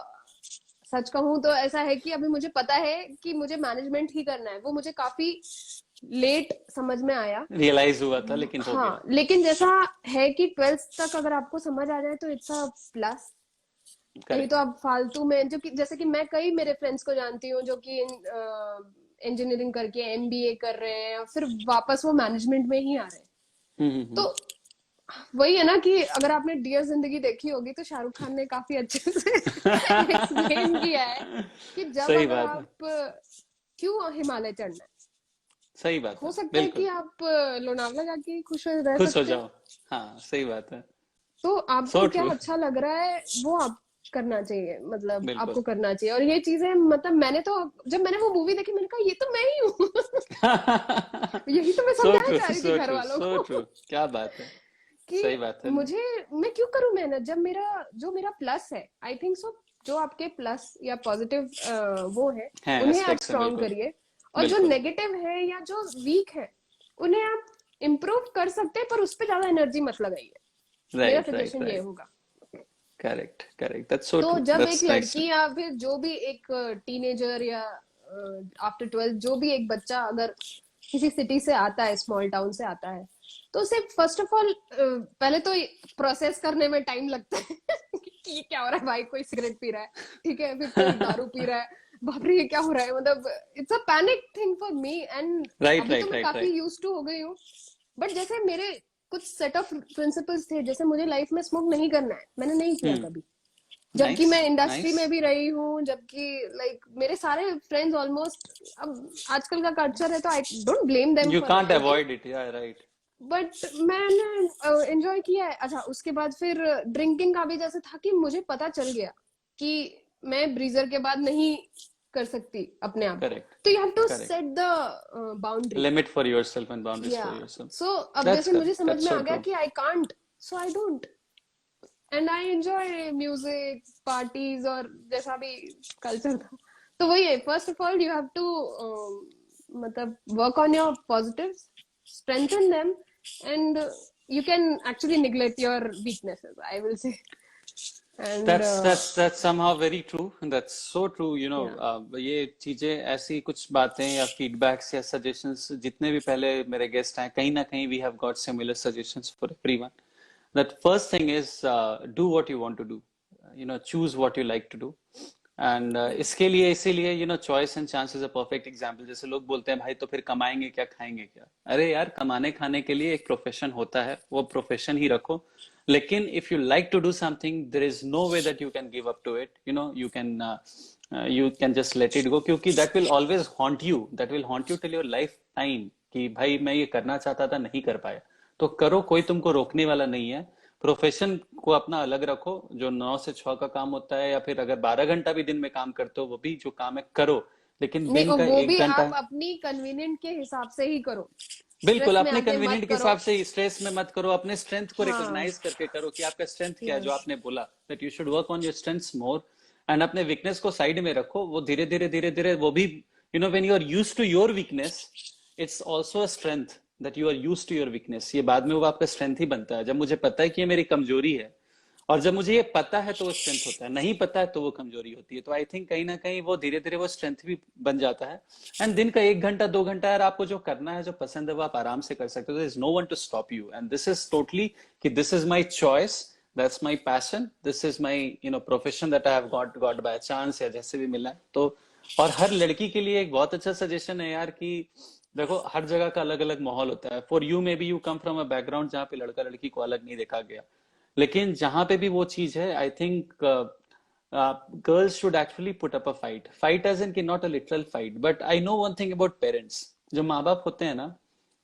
सच कहूं तो ऐसा है कि अभी मुझे पता है कि मुझे मैनेजमेंट ही करना है। वो मुझे काफी लेट समझ में आया। रियलाइज हुआ था, लेकिन हो गया। हाँ, लेकिन जैसा है कि 12th तक अगर आपको समझ आ जाए तो इट्स अ प्लस। नहीं तो करेक्ट। आप फालतू में, जो कि जैसे कि मैं कई मेरे फ्रेंड्स को जानती हूँ जो कि इंजीनियरिंग करके एमबीए कर रहे हैं, और फिर वापस वो मैनेजमेंट में ही आ रहे हैं। हम्म। तो वही है ना कि अगर आपने डियर जिंदगी देखी होगी तो शाहरुख खान ने काफी अच्छे से एक्सप्लेन किया है कि जब सही अगर बात है। आप क्यों हिमालय चढ़ना है, सही बात हो है, सकता है कि बिल्कुल। आप लोनावला जाके खुश रह खुश हो सकते हैं। जाओ। हाँ, सही बात है। तो सो आपको क्या ट्रू। अच्छा लग रहा है वो आप करना चाहिए, मतलब बिल्कुल। आपको करना चाहिए। और ये चीजें, मतलब मैंने तो, जब मैंने वो मूवी देखी, मैंने कहा ये तो मैं ही हूँ। यही तो मैं सो समझाना ट्रू चाह रही थी सो घर ट्रू वालों सो को ट्रू। क्या बात है। कि सही बात है। मुझे, मैं क्यों करूं मेहनत, जब मेरा, जो मेरा प्लस है, आई थिंक सो, जो आपके प्लस या पॉजिटिव वो है, है उन्हें आप एस्पेक्ट्स है, स्ट्रॉन्ग बिल्कुल। करिए। और जो बिल्कुल। नेगेटिव है या जो वीक है, उन्हें आप इम्प्रूव कर सकते हैं, पर उस पर ज्यादा एनर्जी मत लगाइए। मेरा राइट राइट सजेशन ये राइट। होगा। करेक्ट करेक्ट, दैट्स सो तो ट्रू, जब एक दैट्स नाइस। लड़की या फिर जो भी एक टीनेजर या आफ्टर 12 जो भी एक बच्चा अगर किसी सिटी से आता है, स्मॉल टाउन से आता है, तो उसे फर्स्ट ऑफ ऑल पहले तो प्रोसेस करने में टाइम लगता है कि ये क्या हो रहा है भाई, कोई सिगरेट पी रहा है, ठीक है, फिर कोई दारू पी रहा है, बाप रे ये क्या हो रहा है, मतलब it's a panic thing for me. And right अभी तो राइट मैं राइट काफी राइट। यूज टू हो गई हूँ, बट जैसे मेरे कुछ सेट ऑफ प्रिंसिपल्स थे, जैसे मुझे लाइफ में स्मोक नहीं करना है, मैंने नहीं किया हम्म। कभी, जबकि नाइस मैं इंडस्ट्री नाइस। में भी रही हूँ, जबकि लाइक मेरे सारे फ्रेंड्स ऑलमोस्ट, अब आजकल का कल्चर है तो I don't blame them you for can't it, लेकिन अवॉइड इट, या राइट। बट मैंने एंजॉय किया है। अच्छा, उसके बाद फिर ड्रिंकिंग का भी जैसे था कि मुझे पता चल गया कि मैं ब्रीजर के बाद नहीं कर सकती अपने आप को, करेक्ट तो you have to correct. Set the boundary. Limit for yourself and boundaries या फॉर योरसेल्फ। सो अब दैट्स जैसे मुझे करेक्ट, समझ दैट्स में सो आ गया ट्रू। कि I can't, so I don't, and I enjoy music parties और जैसा भी कल्चर था। तो वही है, first of all you have to मतलब work on your positives, strengthen them, and you can actually neglect your weaknesses, I will say. And That's somehow very true. That's so true. yeah, ये चीजें ऐसी कुछ बातें या feedbacks या suggestions जितने भी पहले मेरे गेस्ट हैं, कहीं ना कहीं we have got similar suggestions for everyone. That first thing is do what you want to do. Choose what you like to do. And इसके लिए इसीलिए choice and chance is a perfect example. जैसे लोग बोलते हैं भाई तो फिर कमाएंगे क्या, खाएंगे क्या? अरे यार, कमाने खाने के लिए एक प्रोफेशन होता है, वो प्रोफेशन ही रखो. लेकिन if you like to do something, there is no way that you can give up to it. You can just let it go, क्योंकि that will always haunt you, that will haunt you till your life time. कि भाई मैं ये करना चाहता था, नहीं कर पाया, तो करो, कोई तुमको रोकने वाला नहीं है. प्रोफेशन को अपना अलग रखो, जो 9 से 6 का काम होता है, या फिर अगर 12 घंटा भी दिन में काम करते हो, वो भी जो काम है करो, लेकिन नहीं, दिन और का वो एक भी घंटा आप अपनी कन्वीनियंट के हिसाब से ही करो, बिल्कुल स्ट्रेस में अपने आके मत कन्वीनियंट के करो। हिसाब से. स्ट्रेस में मत करो, अपने स्ट्रेंथ को हाँ, रिकॉग्नाइज करके करो कि आपका स्ट्रेंथ क्या है, जो यस, आपने बोला that you should work on your strengths more. And अपने वीकनेस को साइड में रखो, वो धीरे धीरे धीरे धीरे वो भी, when you are used to your weakness, it's also a strength that you are used to your weakness. ये बाद में वो आपका स्ट्रेंथ ही बनता है. जब मुझे पता है कि ये मेरी कमजोरी है, और जब मुझे ये पता है तो वो स्ट्रेंथ होता है, नहीं पता है तो वो कमजोरी होती है. तो आई थिंक कहीं ना कहीं वो धीरे धीरे वो स्ट्रेंथ भी बन जाता है. एंड दिन का 1 घंटा 2 घंटा यार, आपको जो करना है, जो पसंद है, वो आप आराम से कर सकते हो. Is no one to stop you, and this is totally कि this is my choice, that's my passion, this is my profession that I have got by chance, या जैसे भी मिला है. तो और हर लड़की के लिए एक बहुत अच्छा सजेशन है यार, कि देखो हर जगह का अलग अलग माहौल होता है. For you may be you come from a background जहाँ पे लड़का लड़की को अलग नहीं देखा गया, लेकिन जहां पे भी वो चीज है, I think girls should actually put up a fight as in, की not a literal fight, but I know one thing about parents. जो माँ बाप होते हैं ना,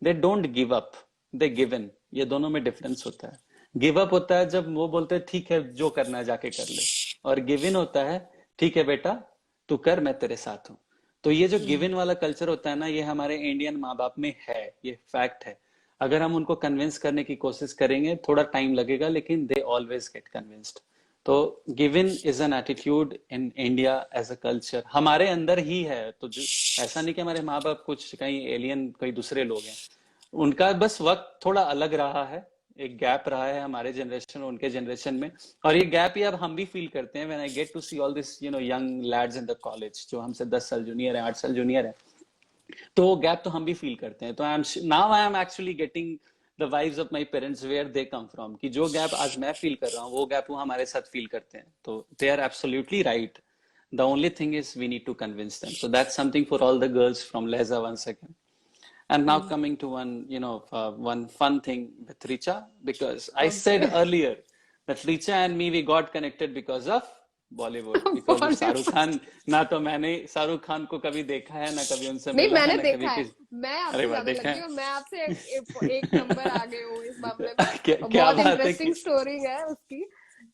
they don't give up, they give in. ये दोनों में डिफरेंस होता है. गिव अप होता है जब वो बोलते हैं ठीक है जो करना है जाके कर ले, और गिव इन होता है ठीक है बेटा तू कर, मैं तेरे साथ हूं. तो ये जो गिव इन वाला कल्चर होता है ना, ये हमारे इंडियन माँ बाप में है, ये फैक्ट है. अगर हम उनको कन्विंस करने की कोशिश करेंगे, थोड़ा टाइम लगेगा, लेकिन दे ऑलवेज गेट कन्विंस्ड. तो give in is an attitude in India as a culture, हमारे अंदर ही है. तो ऐसा नहीं कि हमारे माँ बाप कुछ कहीं एलियन कोई दूसरे लोग हैं. उनका बस वक्त थोड़ा अलग रहा है, एक गैप रहा है हमारे जनरेशन और उनके जनरेशन में. और ये गैप ही अब हम भी फील करते हैं. When I get to see all this young lads in the college, जो हमसे 10 साल जूनियर है, 8 साल जूनियर है, तो वो गैप तो हम भी फील करते हैं. तो I am actually getting the vibes of my parents where they come from, कि जो गैप आज मैं फील कर रहा हूँ, वो गैप वो हमारे साथ फील करते हैं. तो they are absolutely right. The only thing is we need to convince them. So that's something for all the girls from Lehza once again. And now coming to one fun thing with Richa, because I said okay. earlier that Richa and me, we got connected because of Bollywood, because of Shahrukh Bollywood. Khan. ना तो मैंने शाहरुख खान को कभी देखा है, ना कभी उनसे नहीं, मिला है, मैंने ना कभी देखा है, किस. मैं अरे आपसे वाह, ज्यादा देखा लकी है. हूँ, मैं आपसे एक नंबर आगे हूँ इस मामले में, और क्या बहुत बात है इंटरेस्टिंग कि स्टोरी है उसकी,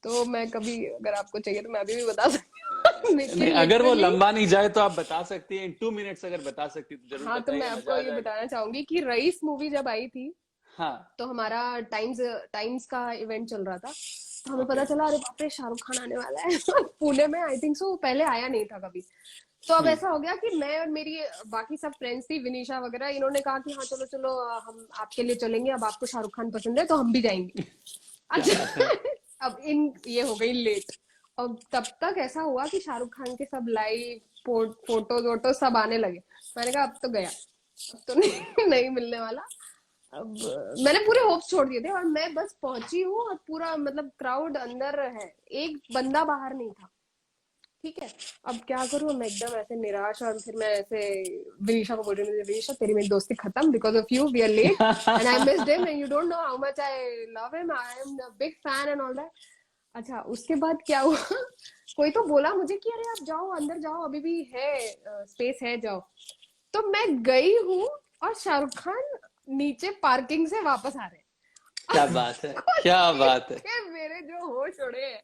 तो मैं कभी अगर आपको चाहिए तो मैं अभी भी बता सकती हूँ, नहीं, लेकिन अगर वो लिटरली। लंबा नहीं जाए तो आप बता सकती हैं. इन 2 मिनट्स अगर बता सकती तो जरूर हाँ, तो मैं बताइए, मजा आपको आ ये जाएगा. बताना चाहूंगी कि रईस मूवी जब आई थी, हाँ. तो हमारा टाइम्स टाइम्स का इवेंट चल रहा था, तो हमें ओके. पता चला अरे बाप रे शाहरुख खान आने वाला है पुणे में, आई थिंक सो पहले आया नहीं था कभी। तो अब ऐसा हो गया कि मैं और मेरी बाकी सब फ्रेंड्स थी, विनीशा वगैरह, इन्होंने कहा कि हाँ चलो चलो हम आपके लिए चलेंगे, अब आपको शाहरुख खान पसंद है तो हम भी जाएंगे। क्या अच्छा बात है. अब इन ये हो गई लेट। अब तब तक ऐसा हुआ कि शाहरुख खान के सब लाइव फोटोज वोटो सब आने लगे। मैंने कहा अब तो गया, अब तो नहीं, नहीं मिलने वाला। अब मैंने पूरे होप्स छोड़ दिए थे और मैं बस पहुंची हूँ और पूरा मतलब क्राउड अंदर है, एक बंदा बाहर नहीं था। ठीक है, अब क्या करूँ मैं एकदम ऐसे निराश, और फिर मैं ऐसे विनीशा को बोल रही हूँ, विनीशा तेरी मेरी दोस्ती खत्म, because of you we are late and I missed him and you don't know how much I love him, I am a big fan and all that. अच्छा उसके बाद क्या हुआ कोई तो बोला मुझे कि अरे आप जाओ अंदर जाओ, अभी भी है स्पेस है, जाओ। तो मैं गई हूँ और शाहरुख खान नीचे पार्किंग से वापस आ रहे हैं। क्या बात है, उसको क्या देख बात है। के मेरे जो होश उड़े हैं,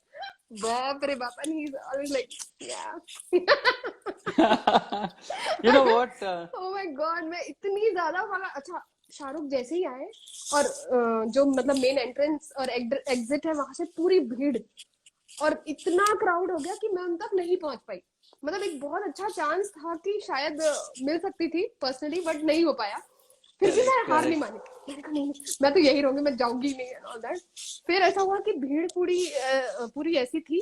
बाप रे बाप, and he's always like yeah You know what? oh my god, मैं इतनी ज्यादा वाला। अच्छा शाहरुख जैसे ही आए और जो मतलब मेन एंट्रेंस और एग्जिट है वहां से पूरी भीड़, और इतना क्राउड हो गया कि मैं उन तक नहीं पहुंच पाई। मतलब एक बहुत अच्छा चांस था कि शायद मिल सकती थी पर्सनली, बट नहीं हो पाया। फिर भी मैं करेक्ट, हार नहीं करेक्ट। मानी, मैंने कहा नहीं नहीं मैं तो यही रहूंगी, मैं जाऊंगी नहीं एंड ऑल दैट। फिर ऐसा हुआ कि भीड़ पूरी पूरी ऐसी थी,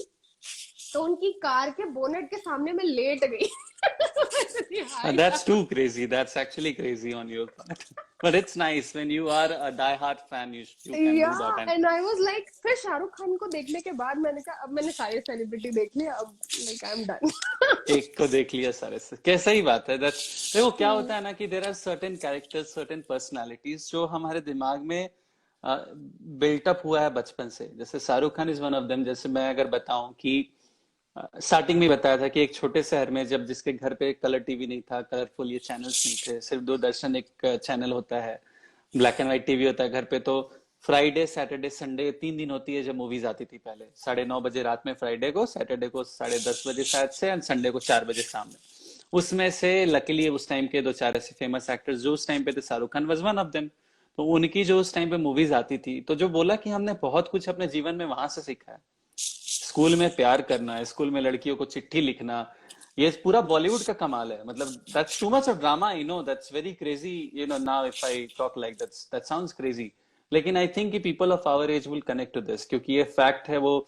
तो उनकी कार के बोनेट के सामने मैं लेट गई हाय That's यार। too crazy. That's actually crazy on your part. But it's nice when you are a die-hard fan, you can या do that. And and I was like, फिर शाहरुख खान को देखने के बाद मैंने कहा अब मैंने सारे सेलिब्रिटी देख लिया, अब लाइक आई एम डन। एक को देख लिया सारे से, कैसा ही बात है। दैट्स, देखो क्या होता है ना कि there are certain characters, certain personalities जो हमारे दिमाग में बिल्टअप हुआ है बचपन से। जैसे Shahrukh Khan is one of them. जैसे मैं अगर बताऊं कि स्टार्टिंग में बताया था कि एक छोटे शहर में जब जिसके घर पे कलर टीवी नहीं था, कलरफुल ये चैनल्स नहीं थे, सिर्फ दूरदर्शन एक चैनल होता है, ब्लैक एंड व्हाइट टीवी होता है घर पे। तो फ्राइडे सैटरडे संडे 3 दिन होती है जब मूवीज आती थी पहले, 9:30 बजे रात में फ्राइडे को, सैटरडे को 10:30 बजे शायद से, एंड संडे को 4 बजे शाम में। उसमें से लकीली उस टाइम के दो चार ऐसे फेमस एक्टर्स जो उस टाइम पे थे, Shahrukh Khan was one of them. तो उनकी जो उस टाइम पे मूवीज आती थी, तो जो बोला कि हमने बहुत कुछ अपने जीवन में वहां से सीखा है। स्कूल में प्यार करना, स्कूल में लड़कियों को चिट्ठी लिखना, ये पूरा बॉलीवुड का कमाल है। मतलब that's too much of drama, I know that's very crazy, you know, now if I talk like that sounds crazy. लेकिन आई थिंक कि people of our age will connect to this, क्योंकि ये फैक्ट है। वो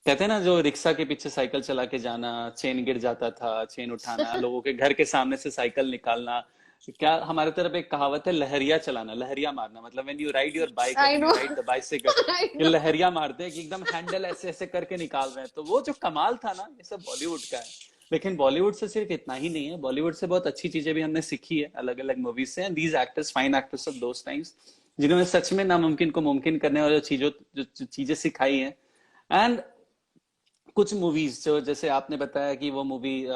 कहते हैं ना, जो रिक्शा के पीछे साइकिल चला के जाना, चेन गिर जाता था, चेन उठाना, लोगों के घर के सामने से साइकिल निकालना। क्या हमारे तरफ एक कहावत है, लहरिया चलाना, लहरिया मारना। मतलब when you ride your bike और I when know you ride the bicycle, I ये नो। लहरिया मारते हैं कि एकदम हैंडल ऐसे ऐसे करके निकाल रहे हैं। तो वो जो कमाल था ना, ये सब बॉलीवुड का है। लेकिन बॉलीवुड से सिर्फ इतना ही नहीं है, बॉलीवुड से बहुत अच्छी चीजें भी हमने सीखी है अलग अलग मूवीज से। And these actors, fine actors of those times, जिन्होंने सच में नामुमकिन को मुमकिन करने वाली चीजों जो चीजें सिखाई हैं। एंड कुछ मूवीज जो, जैसे आपने बताया कि वो मूवी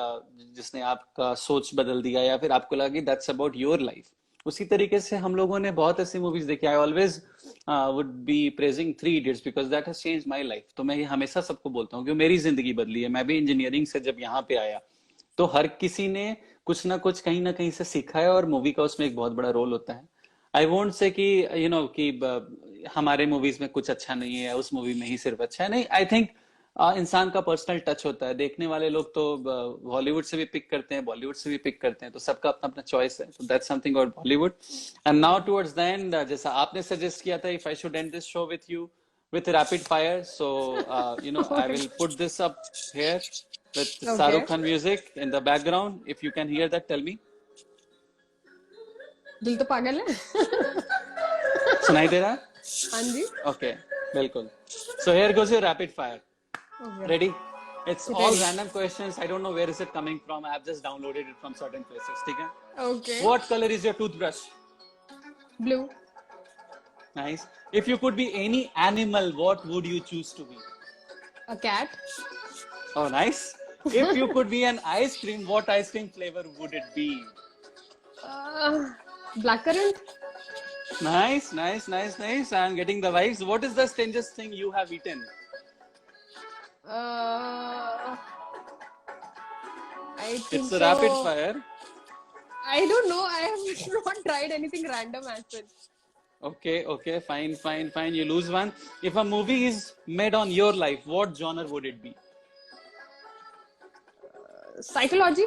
जिसने आपका सोच बदल दिया, या फिर आपको लगा कि दैट्स अबाउट योर लाइफ, उसी तरीके से हम लोगों ने बहुत ऐसी मूवीज देखी। I always would be praising three idiots because that has change my life. तो मैं ये हमेशा सबको बोलता हूँ कि मेरी जिंदगी बदली है। मैं भी इंजीनियरिंग से जब यहाँ पे आया, तो हर किसी ने कुछ ना कुछ कहीं ना कहीं से सीखा है, और मूवी का उसमें एक बहुत बड़ा रोल होता है। आई वोंट से कि यू नो कि हमारे मूवीज में कुछ अच्छा नहीं है, उस मूवी में ही सिर्फ अच्छा है, नहीं। आई थिंक इंसान का पर्सनल टच होता है। देखने वाले लोग तो हॉलीवुड से भी पिक करते हैं, बॉलीवुड से भी पिक करते हैं, तो सबका अपना अपना चॉइस है। तो that's something about Bollywood. And now towards the end, जैसा आपने सजेस्ट किया था, if I should and this show with you with rapid fire, so you know, I will put this up here with okay, Shahrukh Khan music in the background. If you can hear that, tell me. दिल तो पागल है सुनाई दे रहा है? हाँ जी। Okay, बिल्कुल। So here goes your rapid fire. Okay, Ready? It's all ready. random questions. I don't know where is it coming from. I have just downloaded it from certain places. ठीक है? Okay, What color is your toothbrush? Blue. Nice. If you could be any animal, what would you choose to be? A cat. Oh, nice. If you could be an ice cream, what ice cream flavor would it be? Black currant. Nice, nice, nice, nice. I'm getting the vibes. What is the strangest thing you have eaten? I It's think a so, rapid fire. I don't know, I have not tried anything random as such. Okay, okay, fine, fine, fine. You lose one. If a movie is made on your life, what genre would it be? Psychology.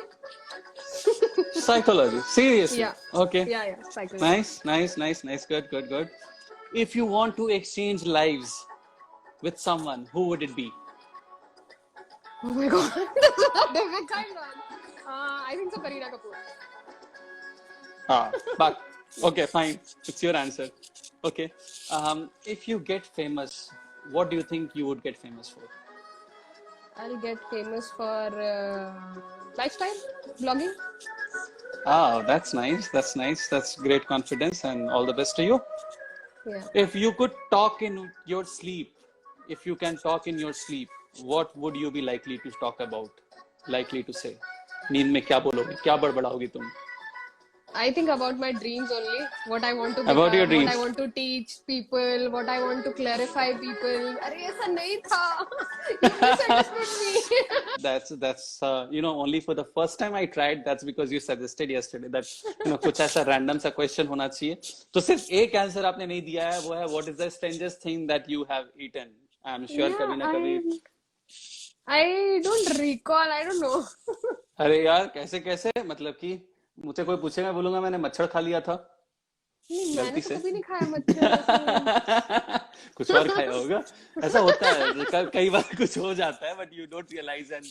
Psychology. Seriously. या Okay. या psychology. Nice, nice, nice, nice. Good, good, good. If you want to exchange lives, with someone, who would it be? Oh my God, this is a difficult one. I think so, Kareena Kapoor. But okay, fine. It's your answer. Okay. If you get famous, what do you think you would get famous for? I'll get famous for lifestyle vlogging. That's nice. That's nice. That's great confidence, and all the best to you. Yeah. If you could talk in your sleep, if you can talk in your sleep, what would you be likely to talk about? Likely to say? नींद में क्या बोलोगी? क्या बड़बड़ाओगी तुम? I think about my dreams only, what I want to About your become, what I dreams. want to teach people, what I want to clarify people. अरे ऐसा नहीं था. You misunderstood me. That's only for the first time I tried. That's because you suggested yesterday that कुछ ऐसा random सा question होना चाहिए. तो सिर्फ एक आंसर आपने नहीं दिया है, वो है what is the strangest thing that you have eaten? I'm sure Yeah, कभी ना कभी. I don't recall. I don't know. अरे यार कैसे कैसे मतलब कि मुझे कोई पूछेगा बोलूंगा मैंने मच्छर खा लिया था नहीं, मैंने गलती तो से. कभी नहीं खाया मच्छर ऐसे. कुछ और खाया होगा. ऐसा होता है कई बार कुछ हो जाता है but you don't realize and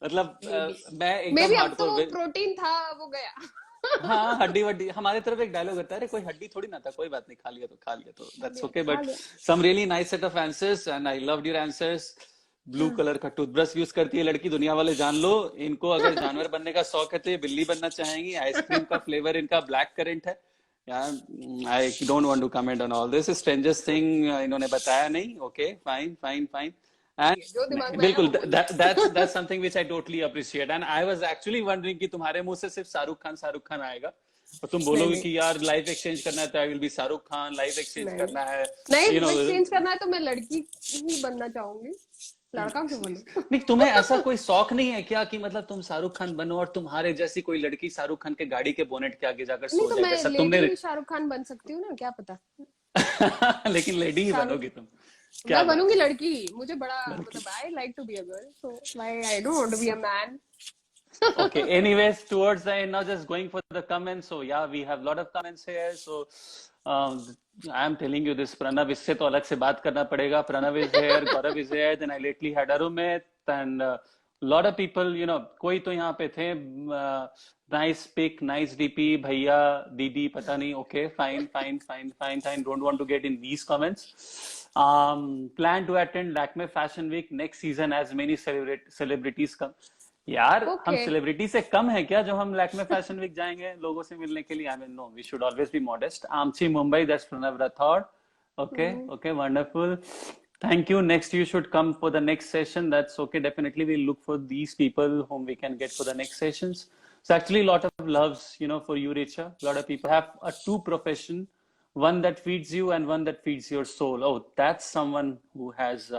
मतलब Maybe. मैं एकदम Maybe अब तो वो हार्डकोर. प्रोटीन था, वो गया. हाँ हड्डी वड्डी हमारे तरफ एक डायलॉग होता है अरे कोई हड्डी थोड़ी ना था कोई बात नहीं खा लिया तो दैट्स ओके खा बट लिया. Some really nice set of answers and I loved your answers. Blue colour का टूथब्रश यूज करती है लड़की दुनिया वाले जान लो. इनको अगर जानवर बनने का शौक है तो ये बिल्ली बनना चाहेंगी. आइसक्रीम का फ्लेवर इनका ब्लैक करेंट है. I don't want to comment on all this. Strangest thing इन्होंने बताया नहीं. Okay fine fine fine. जो दिमाग एंड में आया बिल्कुल वो बोलिए. that's something which I totally appreciate and I was actually wondering कि तुम्हारे मुंह से सिर्फ शाहरुख खान आएगा और तुम नहीं बोलोगे नहीं कि यार लाइफ एक्सचेंज करना है तो I will be Shahrukh Khan. Life exchange नहीं करना है नहीं, यू नो एक्सचेंज करना है तो मैं लड़की ही बनना चाहूंगी. लड़का क्यों बनूं? नहीं. तुम्हें ऐसा कोई शौक नहीं है क्या कि मतलब तुम शाहरुख खान बनो और तुम्हारे जैसी कोई लड़की शाहरुख खान के गाड़ी के बोनेट के आगे जाकर नहीं सो तो जाए मैं जैसा लेडी तुमने. भी शाहरुख खान बन सकती हूँ ना, क्या पता. लेकिन लेडी ही शाहरुख बनोगी तुम. क्या मैं बात बनूंगी है. लड़की. मुझे बड़ा लड़की. मतलब I like to be a girl, so why I don't want to be a man. Okay, anyways, towards the end, now just going for the comments. So yeah, we have a lot of comments here. So I am telling you this, Pranav, इससे तो अलग से बात करना पड़ेगा. Pranav is here, Gaurav is here. Then I lately had Arumit and lot of people, कोई तो यहाँ पे थे. Nice pic, nice DP, भैया, दीदी, पता नहीं. Okay, fine. Don't want to get in these comments. Plan to attend Lakme Fashion Week next season as many celebrities come. यार हम Okay. सेलिब्रिटी से कम है क्या जो हम लैक्मे फैशन वीक जाएंगे लोगों से मिलने के लिए. I mean no we should always be modest. आमची Mumbai that's Pranav Rathore. Okay, wonderful. Thank you. Next you should come for the next session. That's okay. Definitely we'll look for these people whom we can get for the next sessions. So actually a lot of loves for you, Richa. A lot of people have a two profession, one that feeds you and one that feeds your soul. Oh, that's someone who has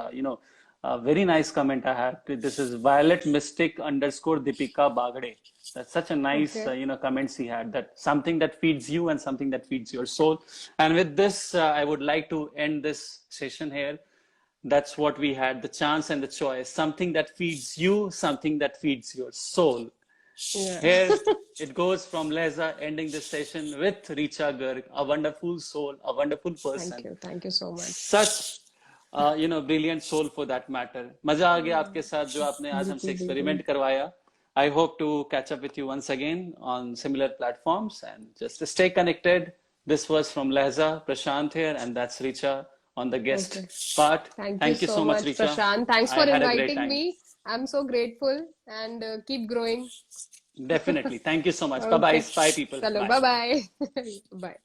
a very nice comment I had. This is Violet Mystic _ Deepika Bagade. That's such a nice, Okay. comments he had. That something that feeds you and something that feeds your soul. And with this, I would like to end this session here. That's what we had, the chance and the choice. Something that feeds you, something that feeds your soul. Yeah. Here it goes from Leza, ending this session with Richa Garg, a wonderful soul, a wonderful person. Thank you so much. Such brilliant soul for that matter. मजा आ गया आपके साथ जो आपने आज हमसे बिल्कुल experiment करवाया. I hope to catch up with you once again on similar platforms and just stay connected. This was from Lehza, Prashant here, and that's Richa on the guest Okay. part. Thank you so much, Richa. Prashant. Thanks I for had a great inviting time. me. I'm so grateful and keep growing. Definitely. Thank you so much. Okay. Bye-bye. Bye, people. Chalo, Bye. bye bye. Bye.